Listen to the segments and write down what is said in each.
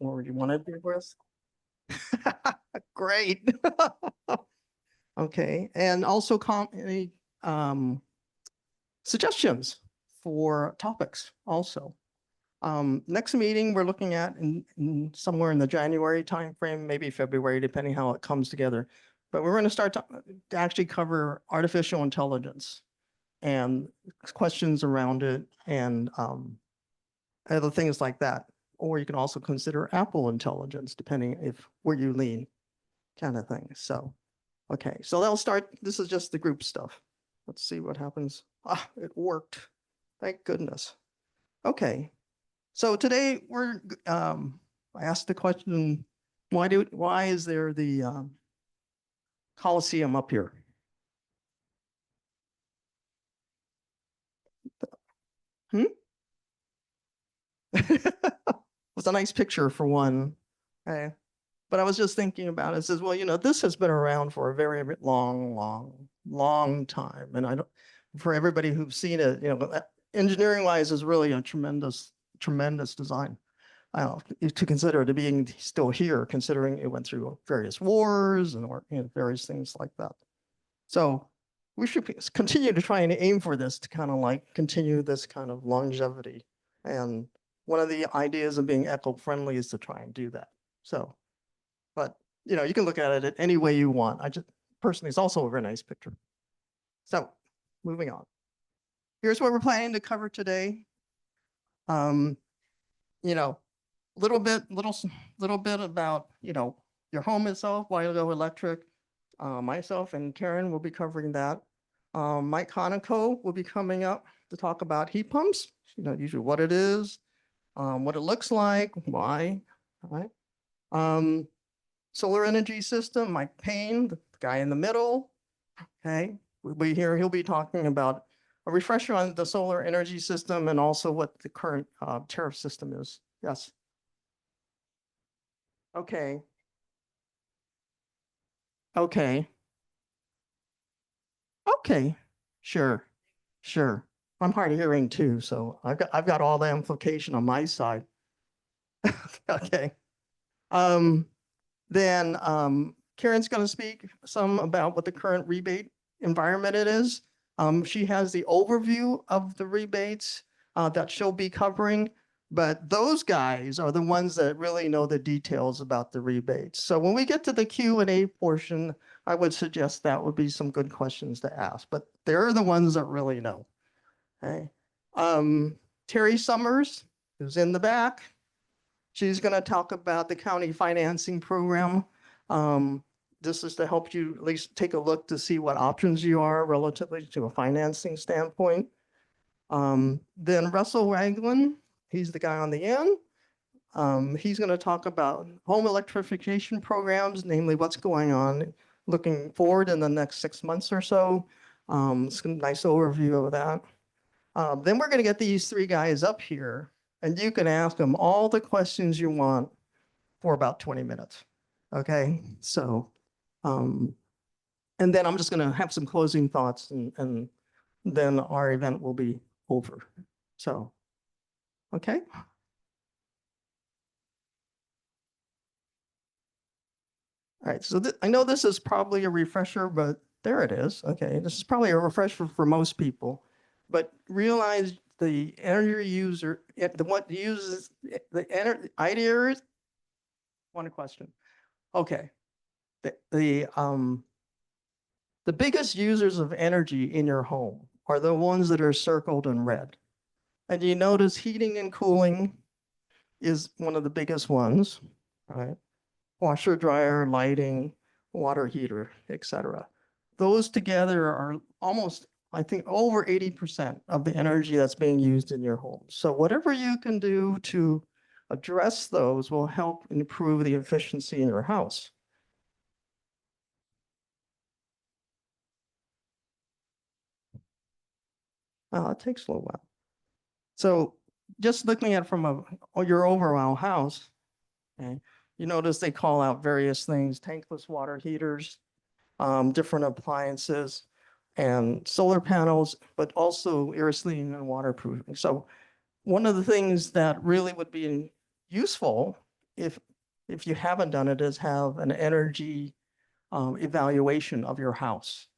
or you want to do this? Great. Okay, and also any suggestions for topics also. Next meeting, we're looking at somewhere in the January timeframe, maybe February, depending how it comes together. But we're going to start to actually cover artificial intelligence and questions around it and other things like that. Or you can also consider Apple intelligence, depending if where you lean, kind of thing. So, okay, so that'll start. This is just the group stuff. Let's see what happens. Ah, it worked. Thank goodness. Okay, so today I asked the question, why is there the Coliseum up here? Hmm? It's a nice picture for one. Okay. But I was just thinking about it. It says, well, this has been around for a very long time. And I don't, for everybody who's seen it, engineering wise is really a tremendous design. I don't know, to consider it being still here, considering it went through various wars and various things like that. So we should continue to try and aim for this to kind of like continue this kind of longevity. And one of the ideas of being eco-friendly is to try and do that. So, but you can look at it any way you want. I just personally, it's also a very nice picture. So moving on. Here's what we're planning to cover today. Little bit about, your home itself, why you go electric. Myself and Karen will be covering that. Mike Conoco will be coming up to talk about heat pumps, usually what it is, what it looks like, why, all right? Solar energy system, Mike Payne, the guy in the middle, okay? He'll be talking about a refresher on the solar energy system and also what the current tariff system is. Yes. Okay. Okay. Okay. Sure. Sure. I'm hard of hearing too, so I've got all the amplification on my side. Okay. Then Karen's going to speak some about what the current rebate environment it is. She has the overview of the rebates that she'll be covering, but those guys are the ones that really know the details about the rebates. So when we get to the Q&A portion, I would suggest that would be some good questions to ask, but they're the ones that really know. Okay. Terry Summers, who's in the back, she's going to talk about the county financing program. This is to help you at least take a look to see what options you are relatively to a financing standpoint. Then Russell Ragland, he's the guy on the end. He's going to talk about home electrification programs, namely what's going on looking forward in the next 6 months or so. It's a nice overview of that. Then we're going to get these three guys up here, and you can ask them all the questions you want for about 20 minutes. Okay, so, and then I'm just going to have some closing thoughts, and then our event will be over. So, okay. All right, so I know this is probably a refresher, but there it is. Okay, this is probably a refresher for most people, but realize the energy user, what uses the energy idea. One question. Okay, the biggest users of energy in your home are the ones that are circled in red, and you notice heating and cooling is one of the biggest ones, right? Washer, dryer, lighting, water heater, etc. Those together are almost, I think, over 80% of the energy that's being used in your home. So whatever you can do to address those will help improve the efficiency in your house. It takes a little while. So just looking at from your overall house, okay, you notice they call out various things, tankless water heaters, different appliances, and solar panels, but also air sealing and waterproofing. So one of the things that really would be useful if you haven't done it, is have an energy evaluation of your house,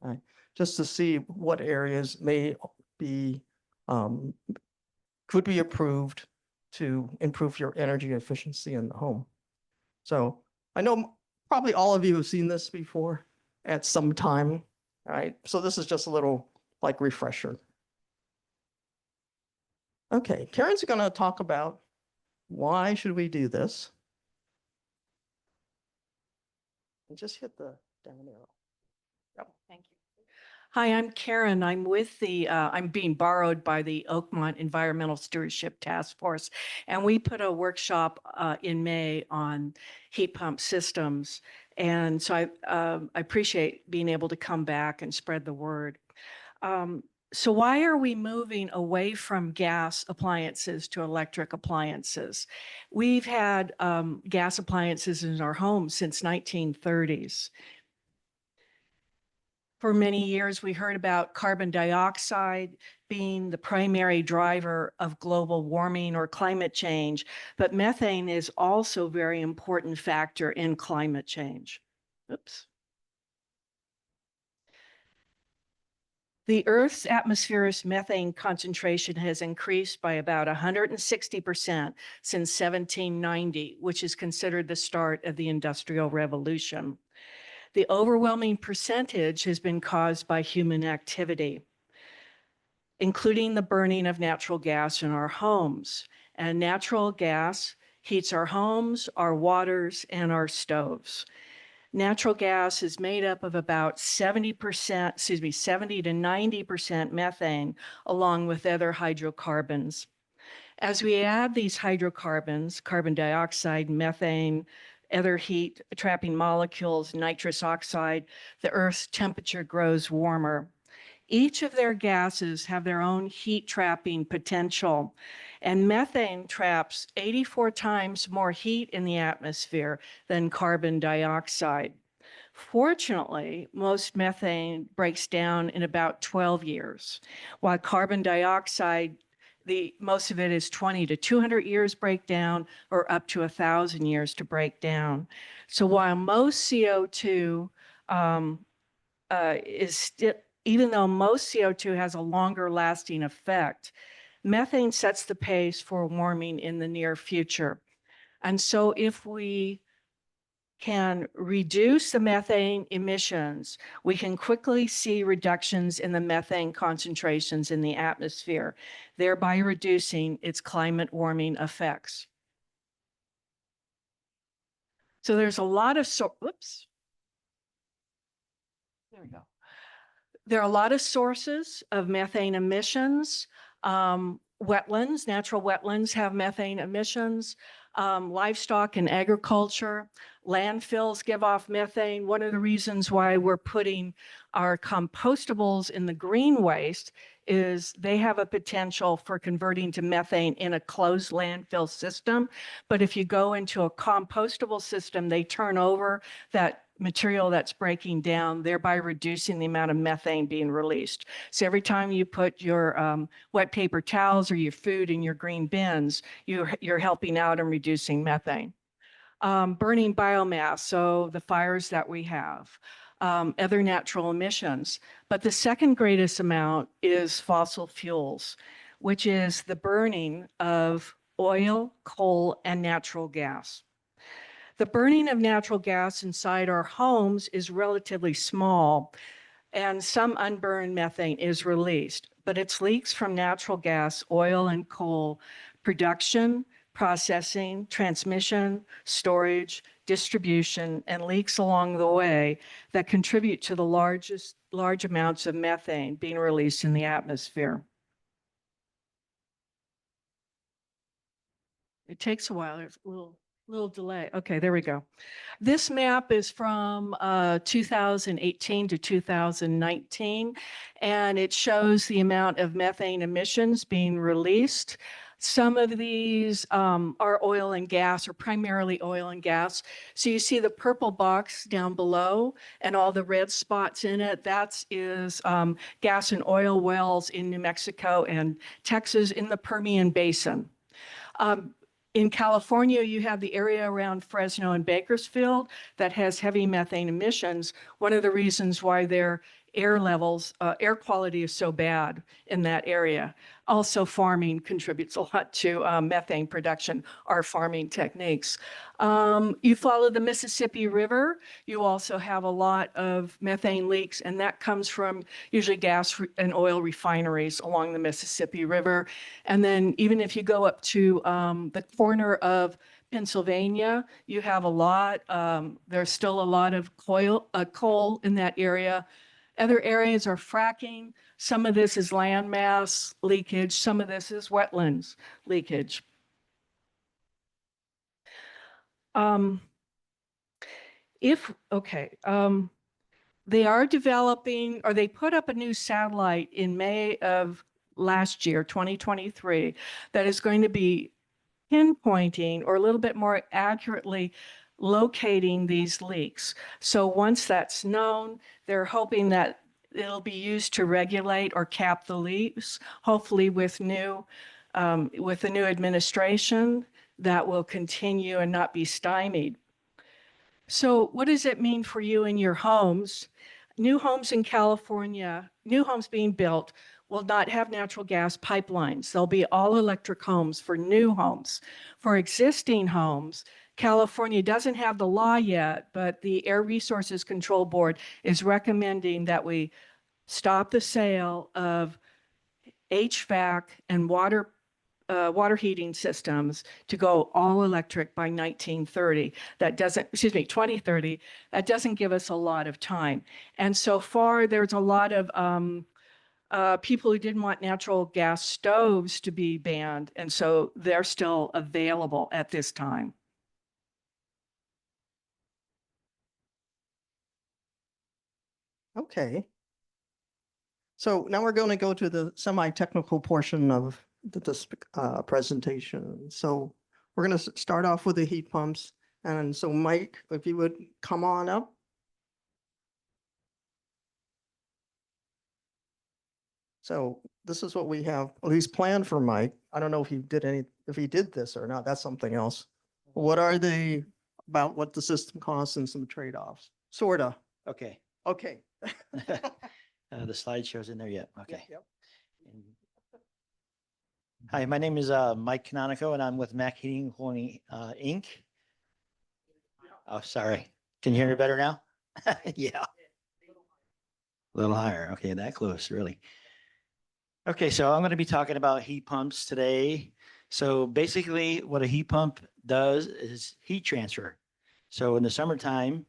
right? Just to see what areas may be could be improved to improve your energy efficiency in the home. So I know probably all of you have seen this before at some time, right? So this is just a little like refresher. Okay, Karen's going to talk about why should we do this. And just hit the down arrow. Yep. Thank you. Hi, I'm Karen. I'm with I'm being borrowed by the Oakmont Environmental Stewardship Task Force. And we put a workshop in May on heat pump systems. And so I appreciate being able to come back and spread the word. So why are we moving away from gas appliances to electric appliances? We've had gas appliances in our homes since 1930s. For many years, we heard about carbon dioxide being the primary driver of global warming or climate change, but methane is also a very important factor in climate change. Oops. The Earth's atmospheric methane concentration has increased by about 160% since 1790, which is considered the start of the Industrial Revolution. The overwhelming percentage has been caused by human activity, including the burning of natural gas in our homes. And natural gas heats our homes, our waters, and our stoves. Natural gas is made up of about 70% to 90% methane, along with other hydrocarbons. As we add these hydrocarbons, carbon dioxide, methane, other heat trapping molecules, nitrous oxide, the Earth's temperature grows warmer. Each of their gases have their own heat trapping potential, and methane traps 84 times more heat in the atmosphere than carbon dioxide. Fortunately, most methane breaks down in about 12 years, while carbon dioxide, most of it is 20 to 200 years breakdown, or up to 1,000 years to break down. So while most CO2 even though most CO2 has a longer lasting effect, methane sets the pace for warming in the near future. And so if we can reduce the methane emissions, we can quickly see reductions in the methane concentrations in the atmosphere, thereby reducing its climate warming effects. So there's a lot of, there we go. There are a lot of sources of methane emissions. Wetlands, natural wetlands have methane emissions. Livestock and agriculture, landfills give off methane. One of the reasons why we're putting our compostables in the green waste is they have a potential for converting to methane in a closed landfill system. But if you go into a compostable system, they turn over that material that's breaking down, thereby reducing the amount of methane being released. So every time you put your wet paper towels or your food in your green bins, you're helping out and reducing methane. Burning biomass, so the fires that we have, other natural emissions. But the second greatest amount is fossil fuels, which is the burning of oil, coal, and natural gas. The burning of natural gas inside our homes is relatively small, and some unburned methane is released, but it's leaks from natural gas, oil, and coal production, processing, transmission, storage, distribution, and leaks along the way that contribute to the large amounts of methane being released in the atmosphere. It takes a while. There's a little delay. Okay, there we go. This map is from 2018 to 2019, and it shows the amount of methane emissions being released. Some of these are oil and gas, or primarily oil and gas. So you see the purple box down below and all the red spots in it. That is gas and oil wells in New Mexico and Texas in the Permian Basin. In California, you have the area around Fresno and Bakersfield that has heavy methane emissions. One of the reasons why their air levels, air quality is so bad in that area. Also, farming contributes a lot to methane production, our farming techniques. You follow the Mississippi River, you also have a lot of methane leaks, and that comes from usually gas and oil refineries along the Mississippi River. And then even if you go up to the corner of Pennsylvania, you have a lot, there's still a lot of coal in that area. Other areas are fracking. Some of this is landmass leakage. Some of this is wetlands leakage. They are developing, or they put up a new satellite in May of last year, 2023, that is going to be pinpointing or a little bit more accurately locating these leaks. So once that's known, they're hoping that it'll be used to regulate or cap the leaks, hopefully with the new administration that will continue and not be stymied. So what does it mean for you and your homes? New homes in California, new homes being built will not have natural gas pipelines. They'll be all electric homes for new homes. For existing homes, California doesn't have the law yet, but the Air Resources Control Board is recommending that we stop the sale of HVAC and water heating systems to go all electric by 2030. That doesn't give us a lot of time. And so far, there's a lot of people who didn't want natural gas stoves to be banned, and so they're still available at this time. Okay. So now we're going to go to the semi-technical portion of this presentation. So we're going to start off with the heat pumps. And so Mike, if you would come on up. So this is what we have, at least planned for Mike. I don't know if he did this or not. That's something else. What are they about what the system costs and some trade-offs? Sorta. Okay. Okay. The slideshow's in there yet. Okay. Yep. Hi, my name is Mike Canonico, and I'm with Mac Heating and Cooling Inc. Oh, sorry. Can you hear me better now? Yeah. A little higher. Okay, that close, really. Okay, so I'm going to be talking about heat pumps today. So basically, what a heat pump does is heat transfer. So in the summertime,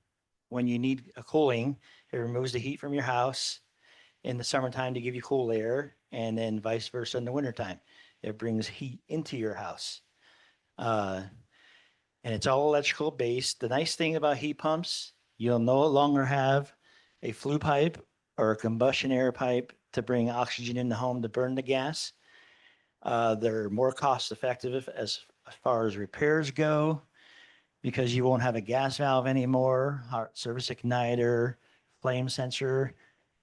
when you need a cooling, it removes the heat from your house in the summertime to give you cool air, and then vice versa in the wintertime. It brings heat into your house. And it's all electrical based. The nice thing about heat pumps, you'll no longer have a flue pipe or a combustion air pipe to bring oxygen in the home to burn the gas. They're more cost effective as far as repairs go, because you won't have a gas valve anymore, service igniter, flame sensor.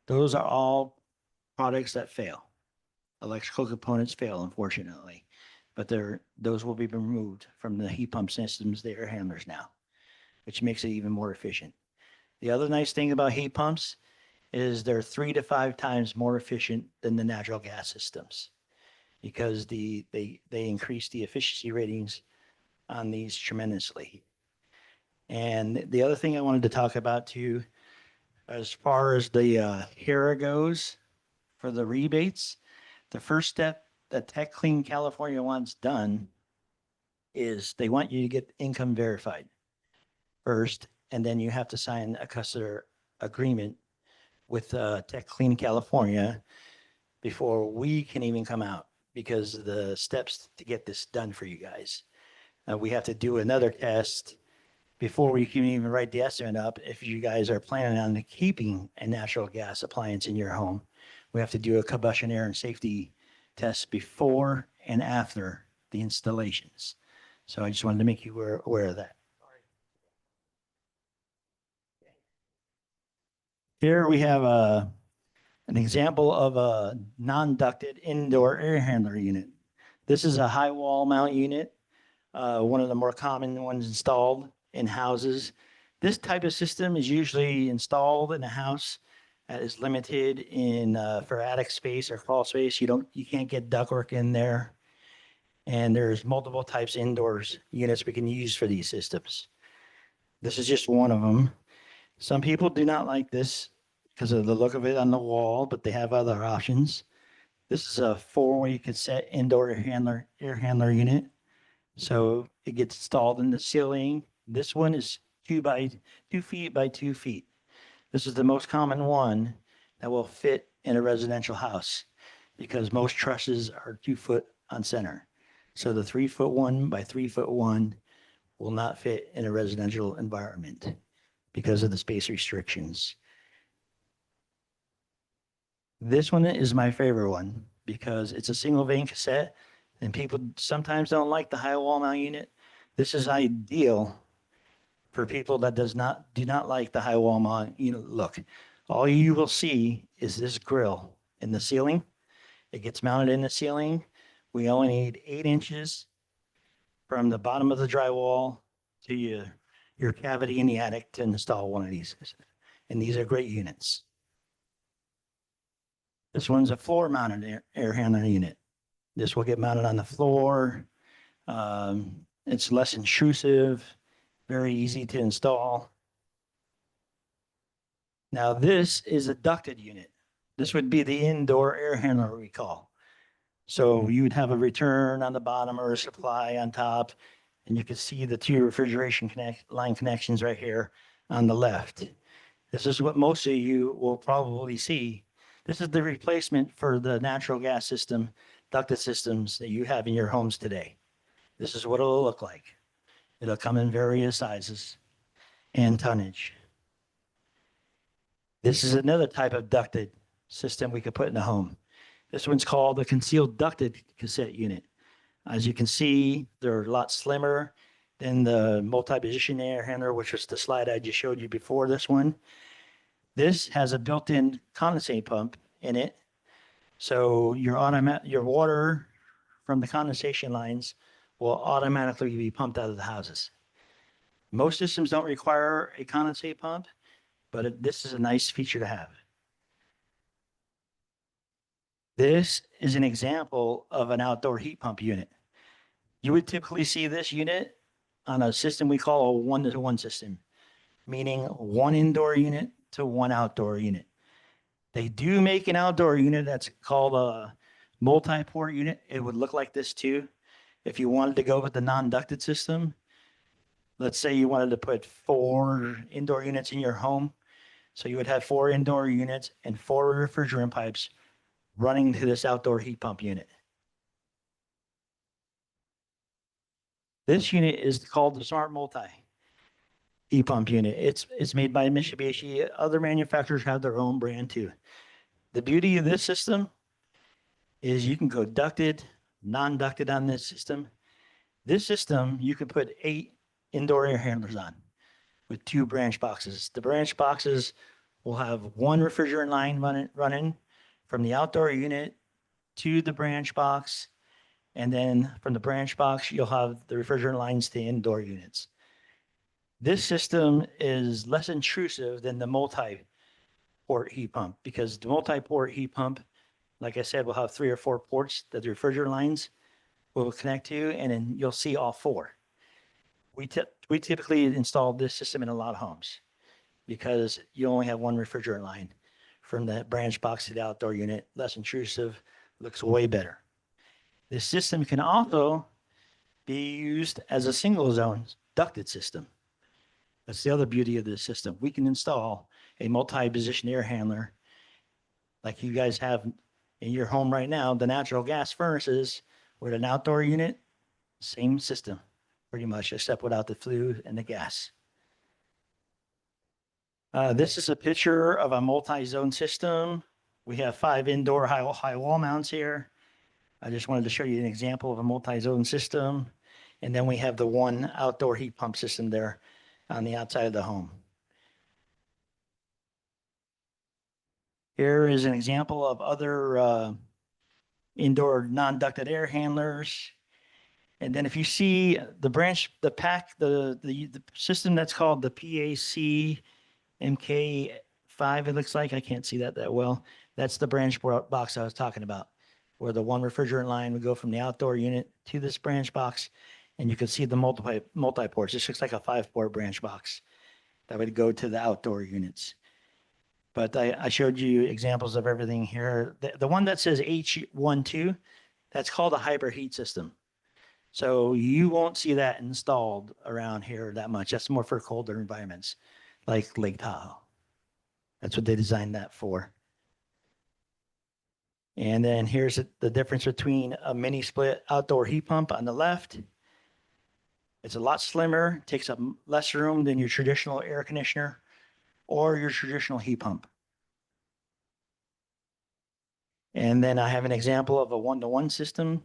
Those are all products that fail. Electrical components fail, unfortunately, but those will be removed from the heat pump systems, the air handlers now, which makes it even more efficient. The other nice thing about heat pumps is they're 3 to 5 times more efficient than the natural gas systems, because they increase the efficiency ratings on these tremendously. And the other thing I wanted to talk about too, as far as the HERA goes for the rebates, the first step that Tech Clean California wants done is they want you to get income verified first, and then you have to sign a customer agreement with Tech Clean California before we can even come out, because of the steps to get this done for you guys. We have to do another test before we can even write the estimate up. If you guys are planning on keeping a natural gas appliance in your home, we have to do a combustion air and safety test before and after the installations. So I just wanted to make you aware of that. Here we have an example of a non-ducted indoor air handler unit. This is a high wall mount unit. one of the more common ones installed in houses. This type of system is usually installed in a house that is limited in for attic space or crawl space. You can't get ductwork in there. And there's multiple types indoors units we can use for these systems. This is just one of them. Some people do not like this because of the look of it on the wall, but they have other options. This is a 4-way cassette indoor air handler unit. So it gets installed in the ceiling. This one is 2 feet by 2 feet. This is the most common one that will fit in a residential house because most trusses are 2 foot on center. So the 3-foot one by 3-foot one will not fit in a residential environment because of the space restrictions. This one is my favorite one because it's a single vane cassette and people sometimes don't like the high wall mount unit. This is ideal for people that do not like the high wall mount unit look. All you will see is this grill in the ceiling. It gets mounted in the ceiling. We only need 8 inches from the bottom of the drywall to your cavity in the attic to install one of these. And these are great units. This one's a floor mounted air handler unit. This will get mounted on the floor. It's less intrusive, very easy to install. Now this is a ducted unit. This would be the indoor air handler we call. So you would have a return on the bottom or a supply on top, and you can see the 2 refrigeration line connections right here on the left. This is what most of you will probably see. This is the replacement for the natural gas system, ducted systems that you have in your homes today. This is what it'll look like. It'll come in various sizes and tonnage. This is another type of ducted system we could put in a home. This one's called the concealed ducted cassette unit. As you can see, they're a lot slimmer than the multi-position air handler, which was the slide I just showed you before this one. This has a built-in condensate pump in it. So your water from the condensation lines will automatically be pumped out of the houses. Most systems don't require a condensate pump, but this is a nice feature to have. This is an example of an outdoor heat pump unit. You would typically see this unit on a system we call a 1-to-1 system, meaning 1 indoor unit to 1 outdoor unit. They do make an outdoor unit that's called a multi-port unit. It would look like this too. If you wanted to go with the non-ducted system, let's say you wanted to put 4 indoor units in your home. So you would have 4 indoor units and 4 refrigerant pipes running to this outdoor heat pump unit. This unit is called the Smart Multi heat pump unit. It's made by Mitsubishi. Other manufacturers have their own brand too. The beauty of this system is you can go ducted, non-ducted on this system. This system, you can put 8 indoor air handlers on with 2 branch boxes. The branch boxes will have 1 refrigerant line running from the outdoor unit to the branch box. And then from the branch box, you'll have the refrigerant lines to indoor units. This system is less intrusive than the multi-port heat pump because the multi-port heat pump, like I said, will have 3 or 4 ports that the refrigerant lines will connect to, and then you'll see all 4. We typically install this system in a lot of homes because you only have 1 refrigerant line from the branch box to the outdoor unit, less intrusive, looks way better. This system can also be used as a single zone ducted system. That's the other beauty of this system. We can install a multi-position air handler like you guys have in your home right now, the natural gas furnaces with an outdoor unit, same system pretty much, except without the flue and the gas. This is a picture of a multi-zone system. We have 5 indoor high wall mounts here. I just wanted to show you an example of a multi-zone system. And then we have the 1 outdoor heat pump system there on the outside of the home. Here is an example of other indoor non-ducted air handlers. And then if you see the branch, the pack, the system that's called the PAC MK5, it looks like, I can't see that well. That's the branch box I was talking about, where the one refrigerant line would go from the outdoor unit to this branch box. And you can see the multi-ports. This looks like a 5-port branch box that would go to the outdoor units. But I showed you examples of everything here. The one that says H12, that's called a hybrid heat system. So you won't see that installed around here that much. That's more for colder environments like Lake Tahoe. That's what they designed that for. And then here's the difference between a mini split outdoor heat pump on the left. It's a lot slimmer, takes up less room than your traditional air conditioner or your traditional heat pump. And then I have an example of a 1-to-1 system.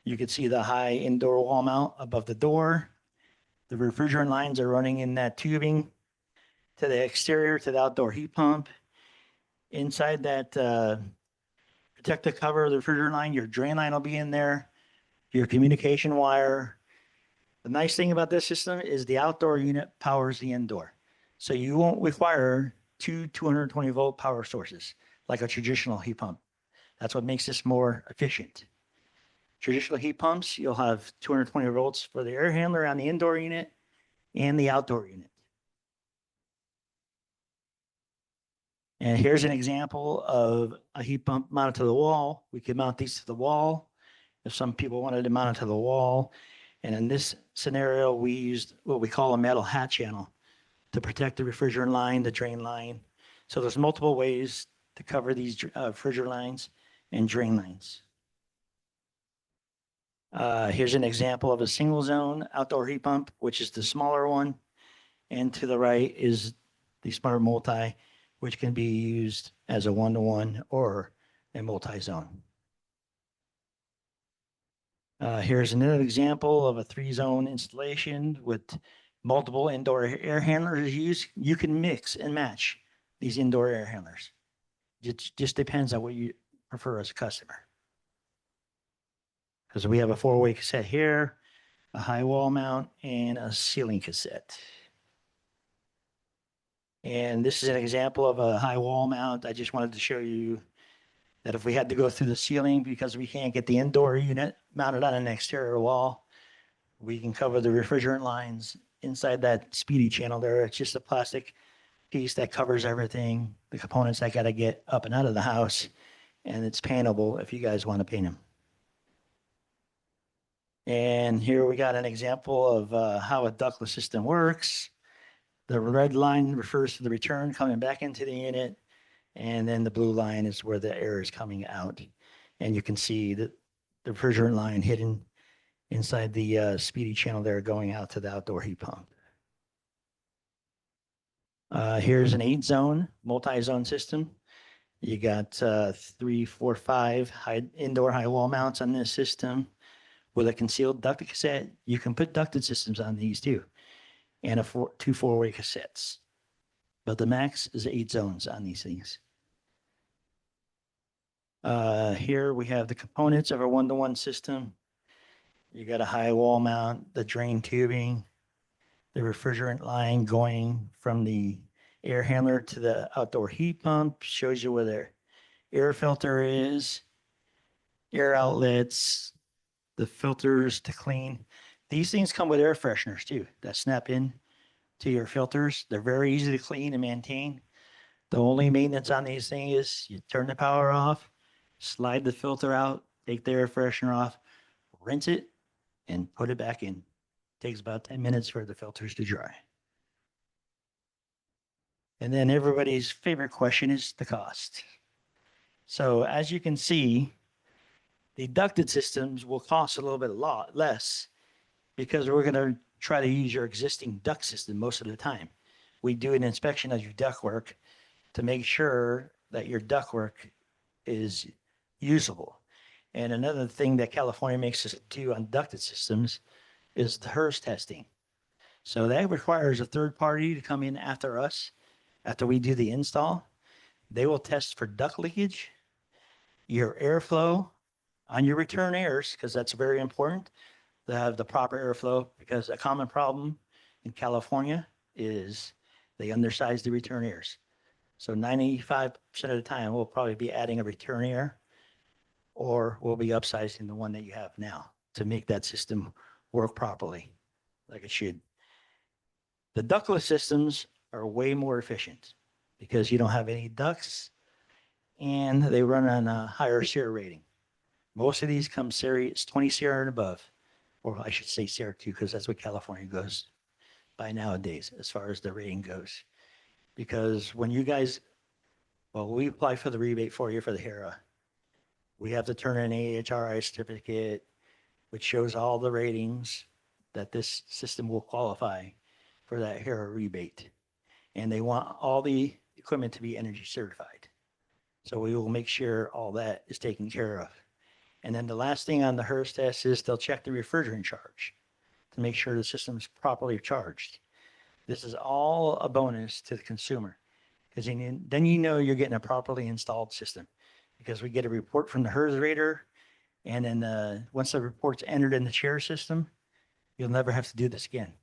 You can see the high indoor wall mount above the door. The refrigerant lines are running in that tubing to the exterior to the outdoor heat pump. Inside that protective cover of the refrigerant line, your drain line will be in there, your communication wire. The nice thing about this system is the outdoor unit powers the indoor. So you won't require two 220-volt power sources like a traditional heat pump. That's what makes this more efficient. Traditional heat pumps, you'll have 220 volts for the air handler on the indoor unit and the outdoor unit. And here's an example of a heat pump mounted to the wall. We could mount these to the wall if some people wanted to mount it to the wall. And in this scenario, we used what we call a metal hat channel to protect the refrigerant line, the drain line. So there's multiple ways to cover these refrigerant lines and drain lines. Here's an example of a single zone outdoor heat pump, which is the smaller one. And to the right is the smart multi, which can be used as a 1-to-1 or a multi-zone. Here's another example of a 3-zone installation with multiple indoor air handlers used. You can mix and match these indoor air handlers. It just depends on what you prefer as a customer. Because we have a 4-way cassette here, a high wall mount, and a ceiling cassette. And this is an example of a high wall mount. I just wanted to show you that if we had to go through the ceiling because we can't get the indoor unit mounted on an exterior wall, we can cover the refrigerant lines inside that speedy channel there. It's just a plastic piece that covers everything, the components that got to get up and out of the house, and it's paintable if you guys want to paint them. And here we got an example of how a ductless system works. The red line refers to the return coming back into the unit, and then the blue line is where the air is coming out. And you can see that the refrigerant line hidden inside the speedy channel there going out to the outdoor heat pump. Here's an 8-zone multi-zone system. You got 3, 4, 5 indoor high wall mounts on this system with a concealed ducted cassette. You can put ducted systems on these too, and two 4-way cassettes. But the max is 8 zones on these things. Here we have the components of our 1-to-1 system. You got a high wall mount, the drain tubing, the refrigerant line going from the air handler to the outdoor heat pump, shows you where the air filter is, air outlets, the filters to clean. These things come with air fresheners too that snap in to your filters. They're very easy to clean and maintain. The only maintenance on these things is you turn the power off, slide the filter out, take the air freshener off, rinse it, and put it back in. Takes about 10 minutes for the filters to dry. And then everybody's favorite question is the cost. So as you can see, the ducted systems will cost a lot less because we're going to try to use your existing duct system most of the time. We do an inspection of your ductwork to make sure that your ductwork is usable. And another thing that California makes us do on ducted systems is the HERS testing. So that requires a third party to come in after us, after we do the install. They will test for duct leakage, your airflow on your return airs, because that's very important. to have the proper airflow, because a common problem in California is they undersize the return airs. So 95% of the time, we'll probably be adding a return air, or we'll be upsizing the one that you have now to make that system work properly like it should. The ductless systems are way more efficient because you don't have any ducts and they run on a higher SEER rating. Most of these come series 20 SEER and above, or I should say SEER 2, because that's what California goes by nowadays as far as the rating goes. Because when you guys, well, we apply for the rebate for you for the HERA. We have to turn in an AHRI certificate, which shows all the ratings that this system will qualify for that HERA rebate. And they want all the equipment to be energy certified. So we will make sure all that is taken care of. And then the last thing on the HERS test is they'll check the refrigerant charge to make sure the system is properly charged. This is all a bonus to the consumer, because then you know you're getting a properly installed system, because we get a report from the HERS rater, and then once the report's entered in the chair system, you'll never have to do this again.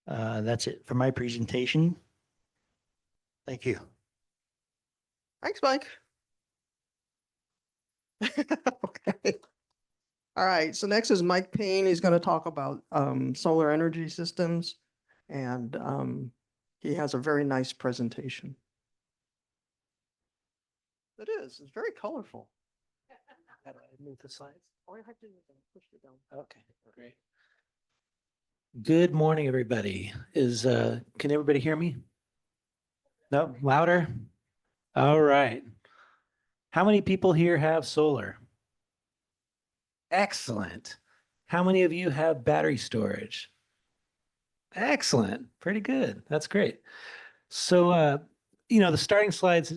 That's it for my presentation. Thank you. Thanks, Mike. Okay. All right, so next is Mike Payne. He's going to talk about solar energy systems, and he has a very nice presentation. It is. It's very colorful. How do I move the slides? All you have to do is push it down. Okay, great. Good morning, everybody. Can everybody hear me? No, louder? All right. How many people here have solar? Excellent. How many of you have battery storage? Excellent. Pretty good. That's great. So, the starting slides,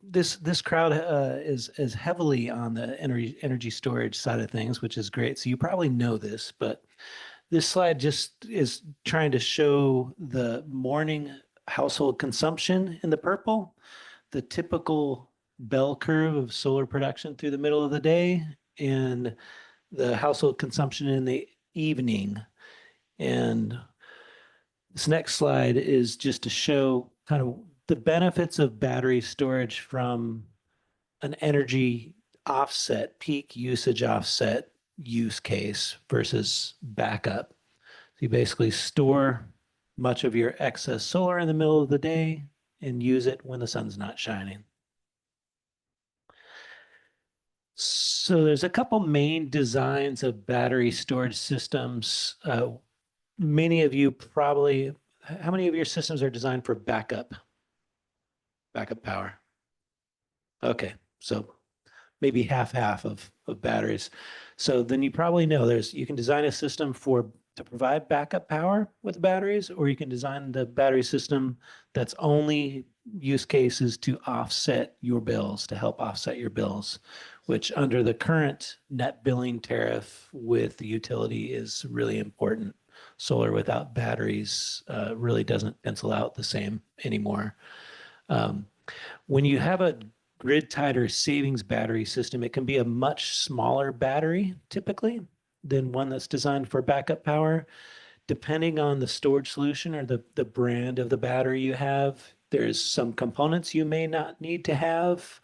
this crowd is heavily on the energy storage side of things, which is great. So you probably know this, but this slide just is trying to show the morning household consumption in the purple, the typical bell curve of solar production through the middle of the day, and the household consumption in the evening. And this next slide is just to show kind of the benefits of battery storage from an energy offset, peak usage offset use case versus backup. So you basically store much of your excess solar in the middle of the day and use it when the sun's not shining. So there's a couple main designs of battery storage systems. Many of you probably, how many of your systems are designed for backup power? Okay, so maybe half of batteries. So then you probably know you can design a system to provide backup power with batteries, or you can design the battery system that's only use cases to offset your bills, to help offset your bills, which under the current net billing tariff with the utility is really important. Solar without batteries really doesn't pencil out the same anymore. When you have a grid tied or savings battery system, it can be a much smaller battery typically than one that's designed for backup power. Depending on the storage solution or the brand of the battery you have, there's some components you may not need to have,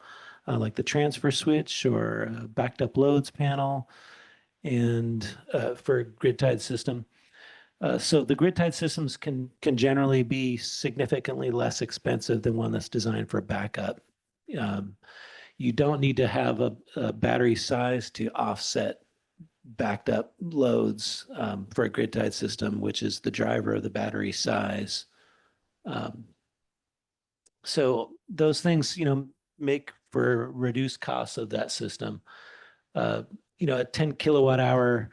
like the transfer switch or a backed up loads panel, and for a grid tied system. So the grid tied systems can generally be significantly less expensive than one that's designed for backup. You don't need to have a battery size to offset backed up loads for a grid tied system, which is the driver of the battery size. So those things, make for reduced costs of that system. A 10 kilowatt hour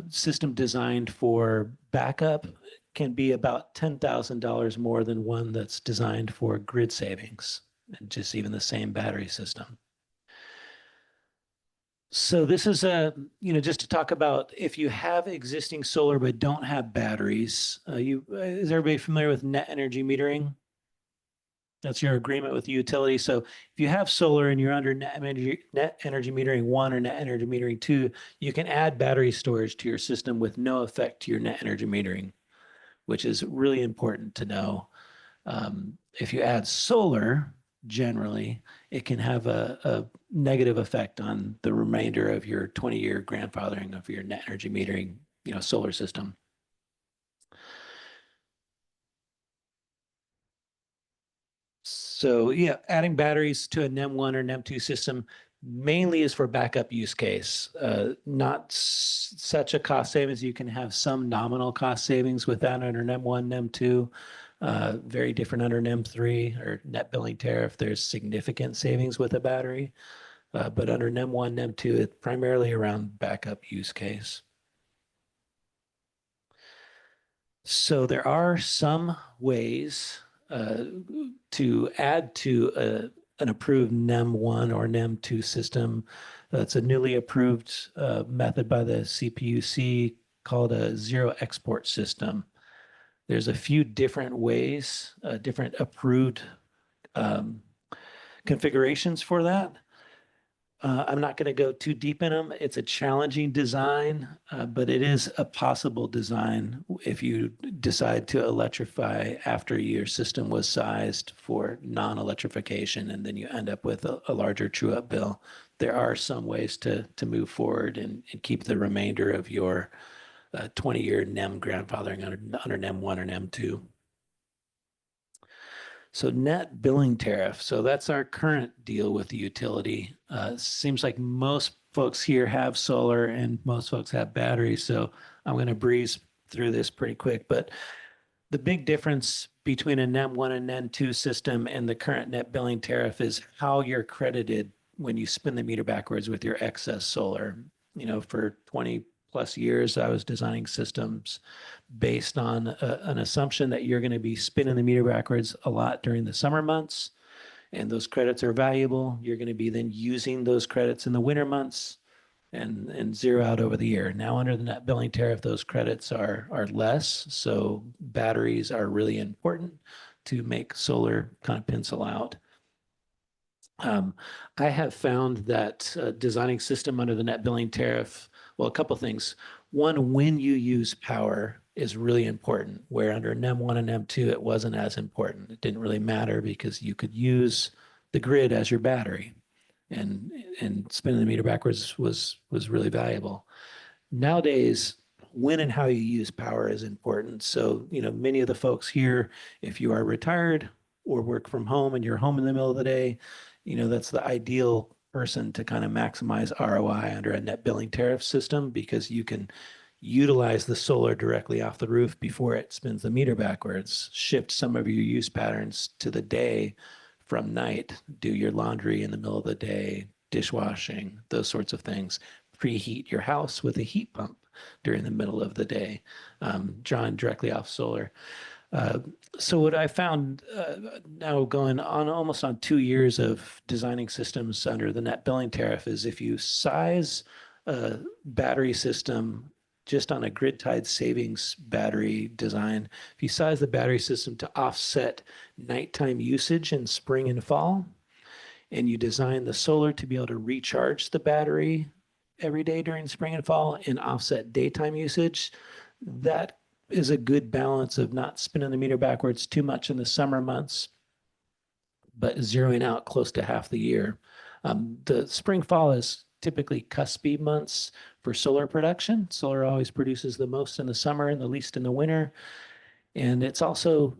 system designed for backup can be about $10,000 more than one that's designed for grid savings, and just even the same battery system. So this is just to talk about if you have existing solar but don't have batteries. Is everybody familiar with net energy metering? That's your agreement with the utility. So if you have solar and you're under net energy metering 1 or net energy metering 2, you can add battery storage to your system with no effect to your net energy metering, which is really important to know. If you add solar, generally, it can have a negative effect on the remainder of your 20-year grandfathering of your net energy metering, solar system. So yeah, adding batteries to a NEM1 or NEM2 system mainly is for backup use case. Not such a cost savings. You can have some nominal cost savings with that under NEM1, NEM2. Very different under NEM3 or net billing tariff. There's significant savings with a battery. But under NEM1, NEM2, it's primarily around backup use case. So there are some ways to add to an approved NEM1 or NEM2 system. That's a newly approved method by the CPUC called a zero export system. There's a few different ways, different approved configurations for that. I'm not going to go too deep in them. It's a challenging design, but it is a possible design if you decide to electrify after your system was sized for non-electrification, and then you end up with a larger true-up bill. There are some ways to move forward and keep the remainder of your 20-year NEM grandfathering under NEM1 or NEM2. So net billing tariff. So that's our current deal with the utility. Seems like most folks here have solar and most folks have batteries. So I'm going to breeze through this pretty quick. But the big difference between a NEM1 and NEM2 system and the current net billing tariff is how you're credited when you spin the meter backwards with your excess solar. For 20 plus years, I was designing systems based on an assumption that you're going to be spinning the meter backwards a lot during the summer months, and those credits are valuable. You're going to be then using those credits in the winter months and zero out over the year. Now, under the net billing tariff, those credits are less, so batteries are really important to make solar kind of pencil out. I have found that designing system under the net billing tariff, well, a couple of things. One, when you use power is really important, where under NEM1 and NEM2, it wasn't as important. It didn't really matter because you could use the grid as your battery, and spinning the meter backwards was really valuable. Nowadays, when and how you use power is important. So, many of the folks here, if you are retired or work from home and you're home in the middle of the day, that's the ideal person to kind of maximize ROI under a net billing tariff system, because you can utilize the solar directly off the roof before it spins the meter backwards, shift some of your use patterns to the day from night, do your laundry in the middle of the day, dishwashing, those sorts of things, preheat your house with a heat pump during the middle of the day, drawn directly off solar. So what I found now going on almost on 2 years of designing systems under the net billing tariff is if you size a battery system just on a grid-tied savings battery design, if you size the battery system to offset nighttime usage in spring and fall, and you design the solar to be able to recharge the battery every day during spring and fall and offset daytime usage, that is a good balance of not spinning the meter backwards too much in the summer months, but zeroing out close to half the year. The spring fall is typically cuspy months for solar production. Solar always produces the most in the summer and the least in the winter. And it's also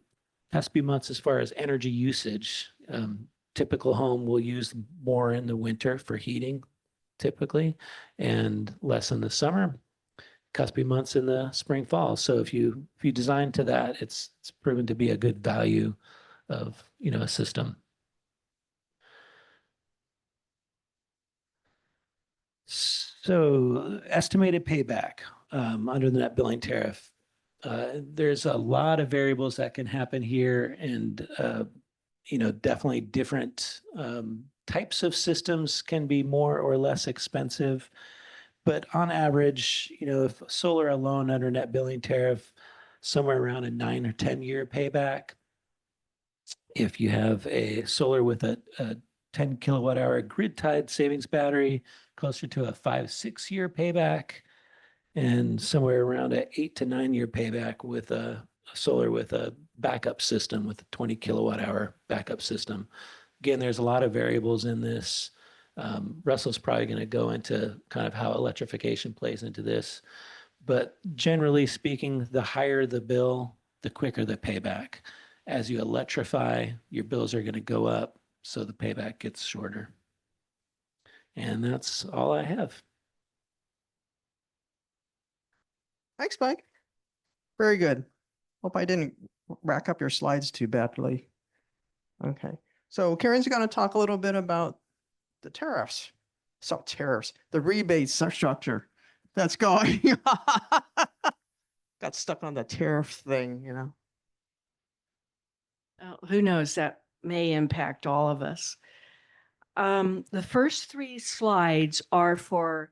cuspy months as far as energy usage. Typical home will use more in the winter for heating, typically, and less in the summer. Cuspy months in the spring fall. So if you design to that, it's proven to be a good value of a system. So estimated payback under the net billing tariff. There's a lot of variables that can happen here, and definitely different types of systems can be more or less expensive. But on average, if solar alone under net billing tariff, somewhere around a 9 or 10 year payback. If you have a solar with a 10 kilowatt hour grid tied savings battery, closer to a 5-6 year payback, and somewhere around an 8 to 9 year payback with a solar with a backup system with a 20 kilowatt hour backup system. Again, there's a lot of variables in this. Russell's probably going to go into kind of how electrification plays into this. But generally speaking, the higher the bill, the quicker the payback. As you electrify, your bills are going to go up, so the payback gets shorter. And that's all I have. Thanks, Mike. Very good. Hope I didn't rack up your slides too badly. Okay, so Karen's going to talk a little bit about the tariffs. So tariffs, the rebate structure that's going. Got stuck on the tariff thing, you know. Who knows, that may impact all of us. The first 3 slides are for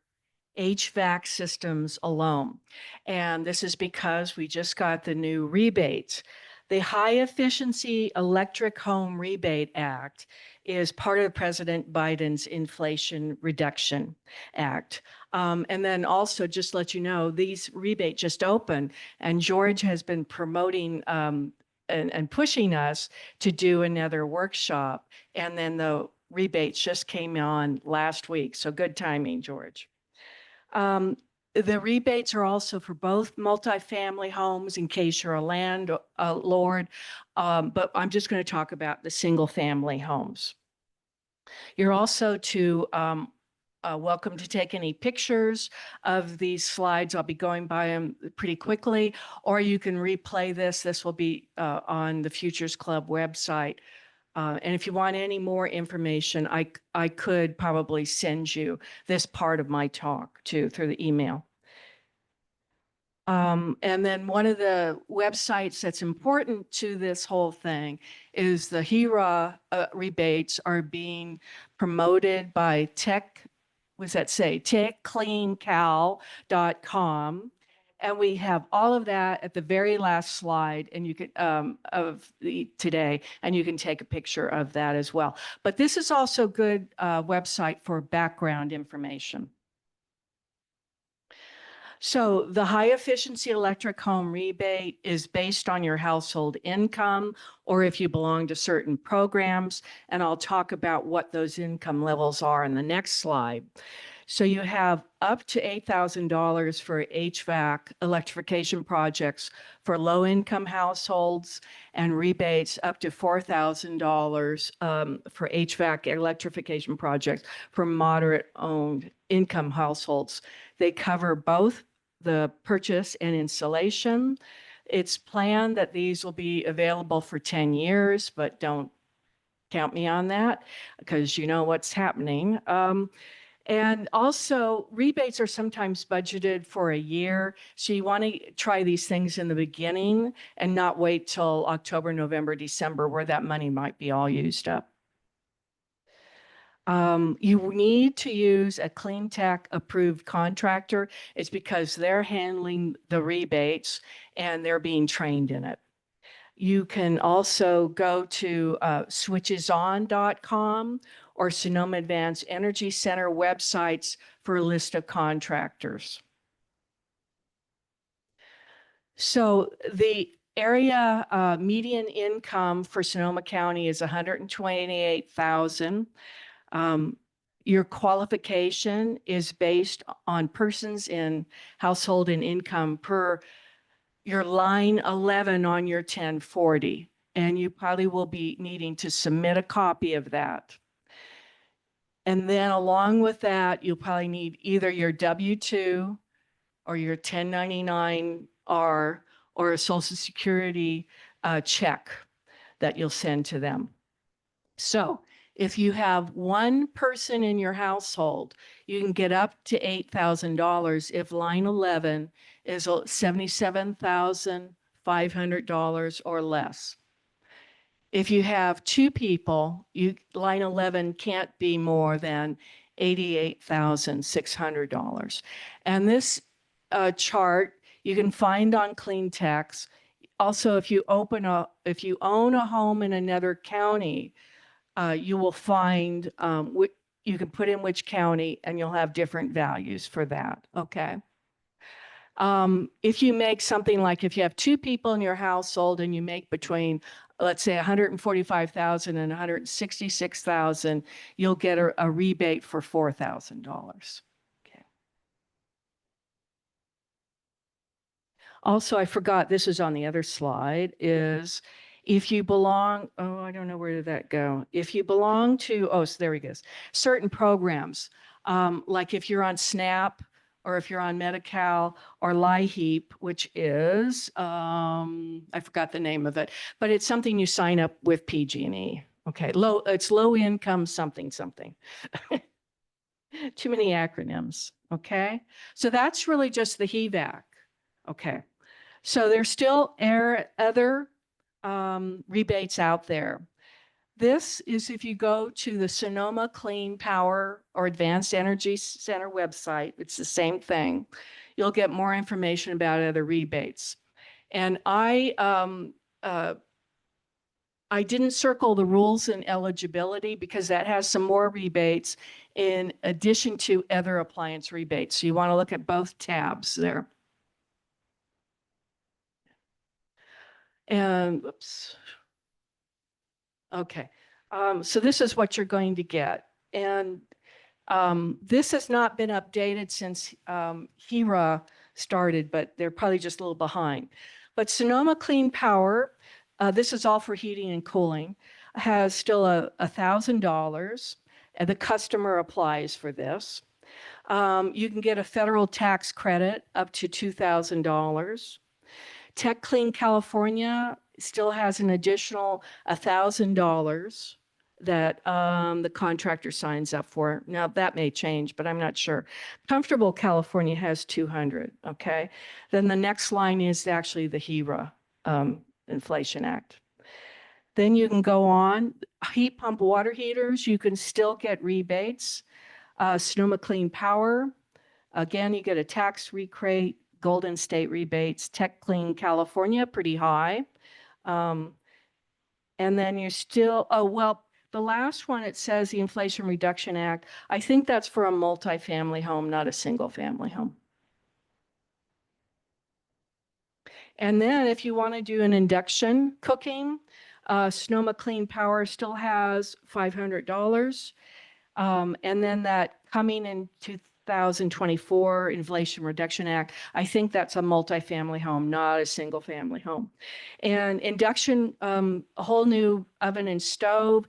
HVAC systems alone. And this is because we just got the new rebates. The High Efficiency Electric Home Rebate Act is part of President Biden's Inflation Reduction Act. And then also just let you know, these rebates just opened, and George has been promoting and pushing us to do another workshop. And then the rebates just came on last week. So good timing, George. The rebates are also for both multifamily homes in case you're a landlord, but I'm just going to talk about the single family homes. You're also welcome to take any pictures of these slides. I'll be going by them pretty quickly, or you can replay this. This will be on the Futures Club website. And if you want any more information, I could probably send you this part of my talk too through the email. And then one of the websites that's important to this whole thing is the HERA rebates are being promoted by techcleancal.com. And we have all of that at the very last slide, and you can today, and you can take a picture of that as well. But this is also a good website for background information. So the high efficiency electric home rebate is based on your household income, or if you belong to certain programs, and I'll talk about what those income levels are in the next slide. So you have up to $8,000 for HVAC electrification projects for low-income households, and rebates up to $4,000 for HVAC electrification projects for moderate-owned income households. They cover both the purchase and installation. It's planned that these will be available for 10 years, but don't count me on that because you know what's happening. And also, rebates are sometimes budgeted for a year. So you want to try these things in the beginning and not wait till October, November, December, where that money might be all used up. You need to use a Clean Tech approved contractor. It's because they're handling the rebates and they're being trained in it. You can also go to switcheson.com or Sonoma Advanced Energy Center websites for a list of contractors. So the area median income for Sonoma County is $128,000. Your qualification is based on persons in household and income per your line 11 on your 1040. And you probably will be needing to submit a copy of that. And then along with that, you'll probably need either your W-2 or your 1099-R or a Social Security check that you'll send to them. So if you have one person in your household, you can get up to $8,000 if line 11 is $77,500 or less. If you have 2 people, line 11 can't be more than $88,600. And this chart you can find on Clean Tech's Also, if you own a home in another county, you will find, you can put in which county and you'll have different values for that, okay? If you make something like, if you have two people in your household and you make between, let's say 145,000 and 166,000, you'll get a rebate for $4,000. Okay. Also, I forgot, this is on the other slide, is if you belong, oh, I don't know, where did that go? If you belong to, oh, so there he goes, certain programs, like if you're on SNAP, or if you're on Medi-Cal or LIHEAP, which is, I forgot the name of it, but it's something you sign up with PG&E. Okay, it's low income something, something. Too many acronyms, okay? So that's really just the HEVAC, okay? So there's still other rebates out there. This is if you go to the Sonoma Clean Power or Advanced Energy Center website, it's the same thing. You'll get more information about other rebates. And I didn't circle the rules and eligibility because that has some more rebates in addition to other appliance rebates. So you want to look at both tabs there. And whoops. Okay, so this is what you're going to get. And this has not been updated since HERA started, but they're probably just a little behind. But Sonoma Clean Power, this is all for heating and cooling, has still $1,000, and the customer applies for this. You can get a federal tax credit up to $2,000. Tech Clean California still has an additional $1,000 that the contractor signs up for. Now that may change, but I'm not sure. Comfortable California has 200, okay? Then the next line is actually the HERA Inflation Act. Then you can go on, heat pump water heaters, you can still get rebates. Sonoma Clean Power, again, you get a tax recrate. Golden State rebates, Tech Clean California, pretty high. And then you're still, oh, well, the last one, it says the Inflation Reduction Act. I think that's for a multifamily home, not a single family home. And then if you want to do an induction cooking, Sonoma Clean Power still has $500. And then that coming in 2024 Inflation Reduction Act, I think that's a multifamily home, not a single family home. And induction, a whole new oven and stove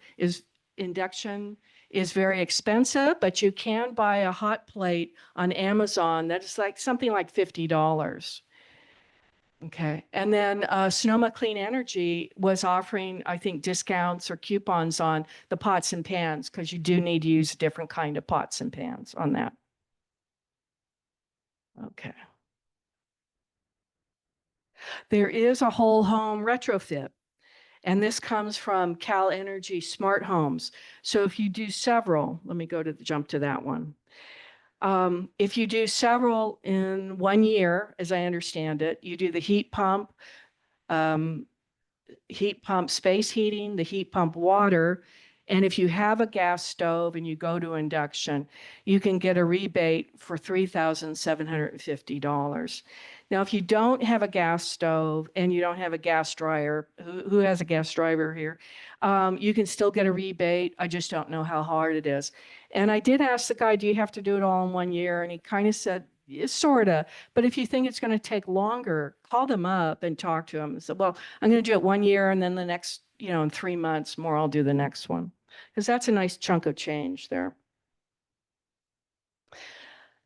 induction is very expensive, but you can buy a hot plate on Amazon that is like something like $50. Okay, and then Sonoma Clean Energy was offering, I think, discounts or coupons on the pots and pans because you do need to use a different kind of pots and pans on that. Okay. There is a whole home retrofit, and this comes from Cal Energy Smart Homes. So if you do several, let me jump to that one. If you do several in 1 year, as I understand it, you do the heat pump space heating, the heat pump water, and if you have a gas stove and you go to induction, you can get a rebate for $3,750. Now, if you don't have a gas stove and you don't have a gas dryer, who has a gas dryer here? You can still get a rebate. I just don't know how hard it is. And I did ask the guy, do you have to do it all in 1 year? And he kind of said, sort of. But if you think it's going to take longer, call them up and talk to them. And say, well, I'm going to do it 1 year and then the next, in 3 months more, I'll do the next one. Because that's a nice chunk of change there.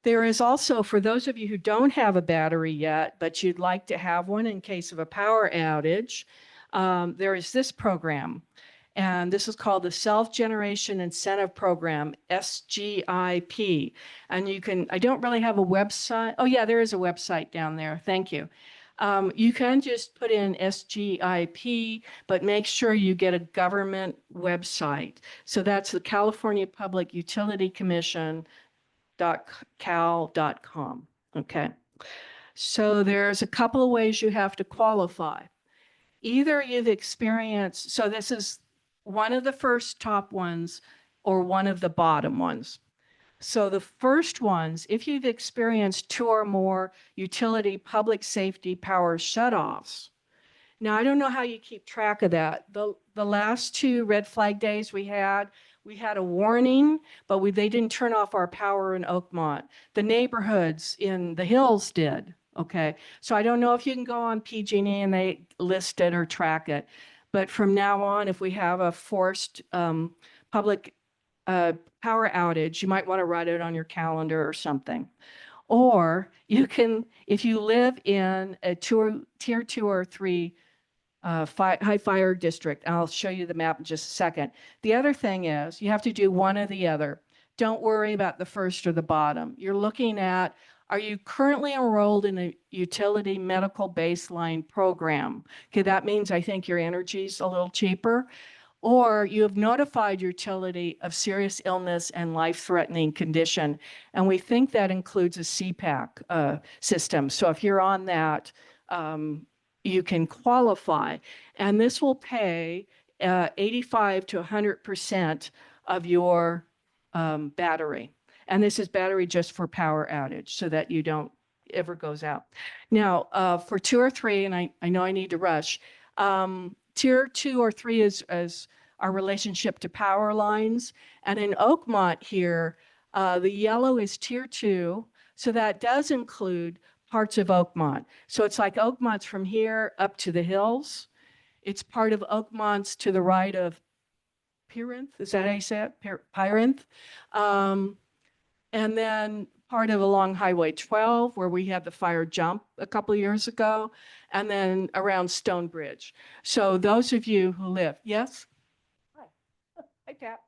There is also, for those of you who don't have a battery yet, but you'd like to have one in case of a power outage, there is this program. And this is called the Self-Generation Incentive Program, SGIP. And I don't really have a website. Oh yeah, there is a website down there. Thank you. You can just put in SGIP, but make sure you get a government website. So that's the California Public Utility Commission.cal.com. Okay. So there's a couple of ways you have to qualify. Either you've experienced, so this is one of the first top ones or one of the bottom ones. So the first ones, if you've experienced 2 or more utility public safety power shutoffs. Now, I don't know how you keep track of that. The last 2 red flag days we had a warning, but they didn't turn off our power in Oakmont. The neighborhoods in the hills did. Okay. So I don't know if you can go on PG&E and they list it or track it. But from now on, if we have a forced public power outage, you might want to write it on your calendar or something. Or you can, if you live in a tier 2 or 3 high fire district, I'll show you the map in just a second. The other thing is you have to do one or the other. Don't worry about the first or the bottom. You're looking at, are you currently enrolled in a utility medical baseline program? Okay, that means I think your energy's a little cheaper. Or you have notified your utility of serious illness and life-threatening condition. And we think that includes a CPAC system. So if you're on that, you can qualify. And this will pay 85 to 100% of your battery. And this is battery just for power outage so that you don't ever goes out. Now, for 2 or 3, and I know I need to rush, tier 2 or 3 is our relationship to power lines. And in Oakmont here, the yellow is tier 2. So that does include parts of Oakmont. So it's like Oakmont's from here up to the hills. It's part of Oakmont's to the right of Pyrinth. Is that how you say it? Pyrinth. And then part of along Highway 12, where we had the fire jump a couple of years ago, and then around Stonebridge. So those of you who live, yes? Hi. Hi, Pat.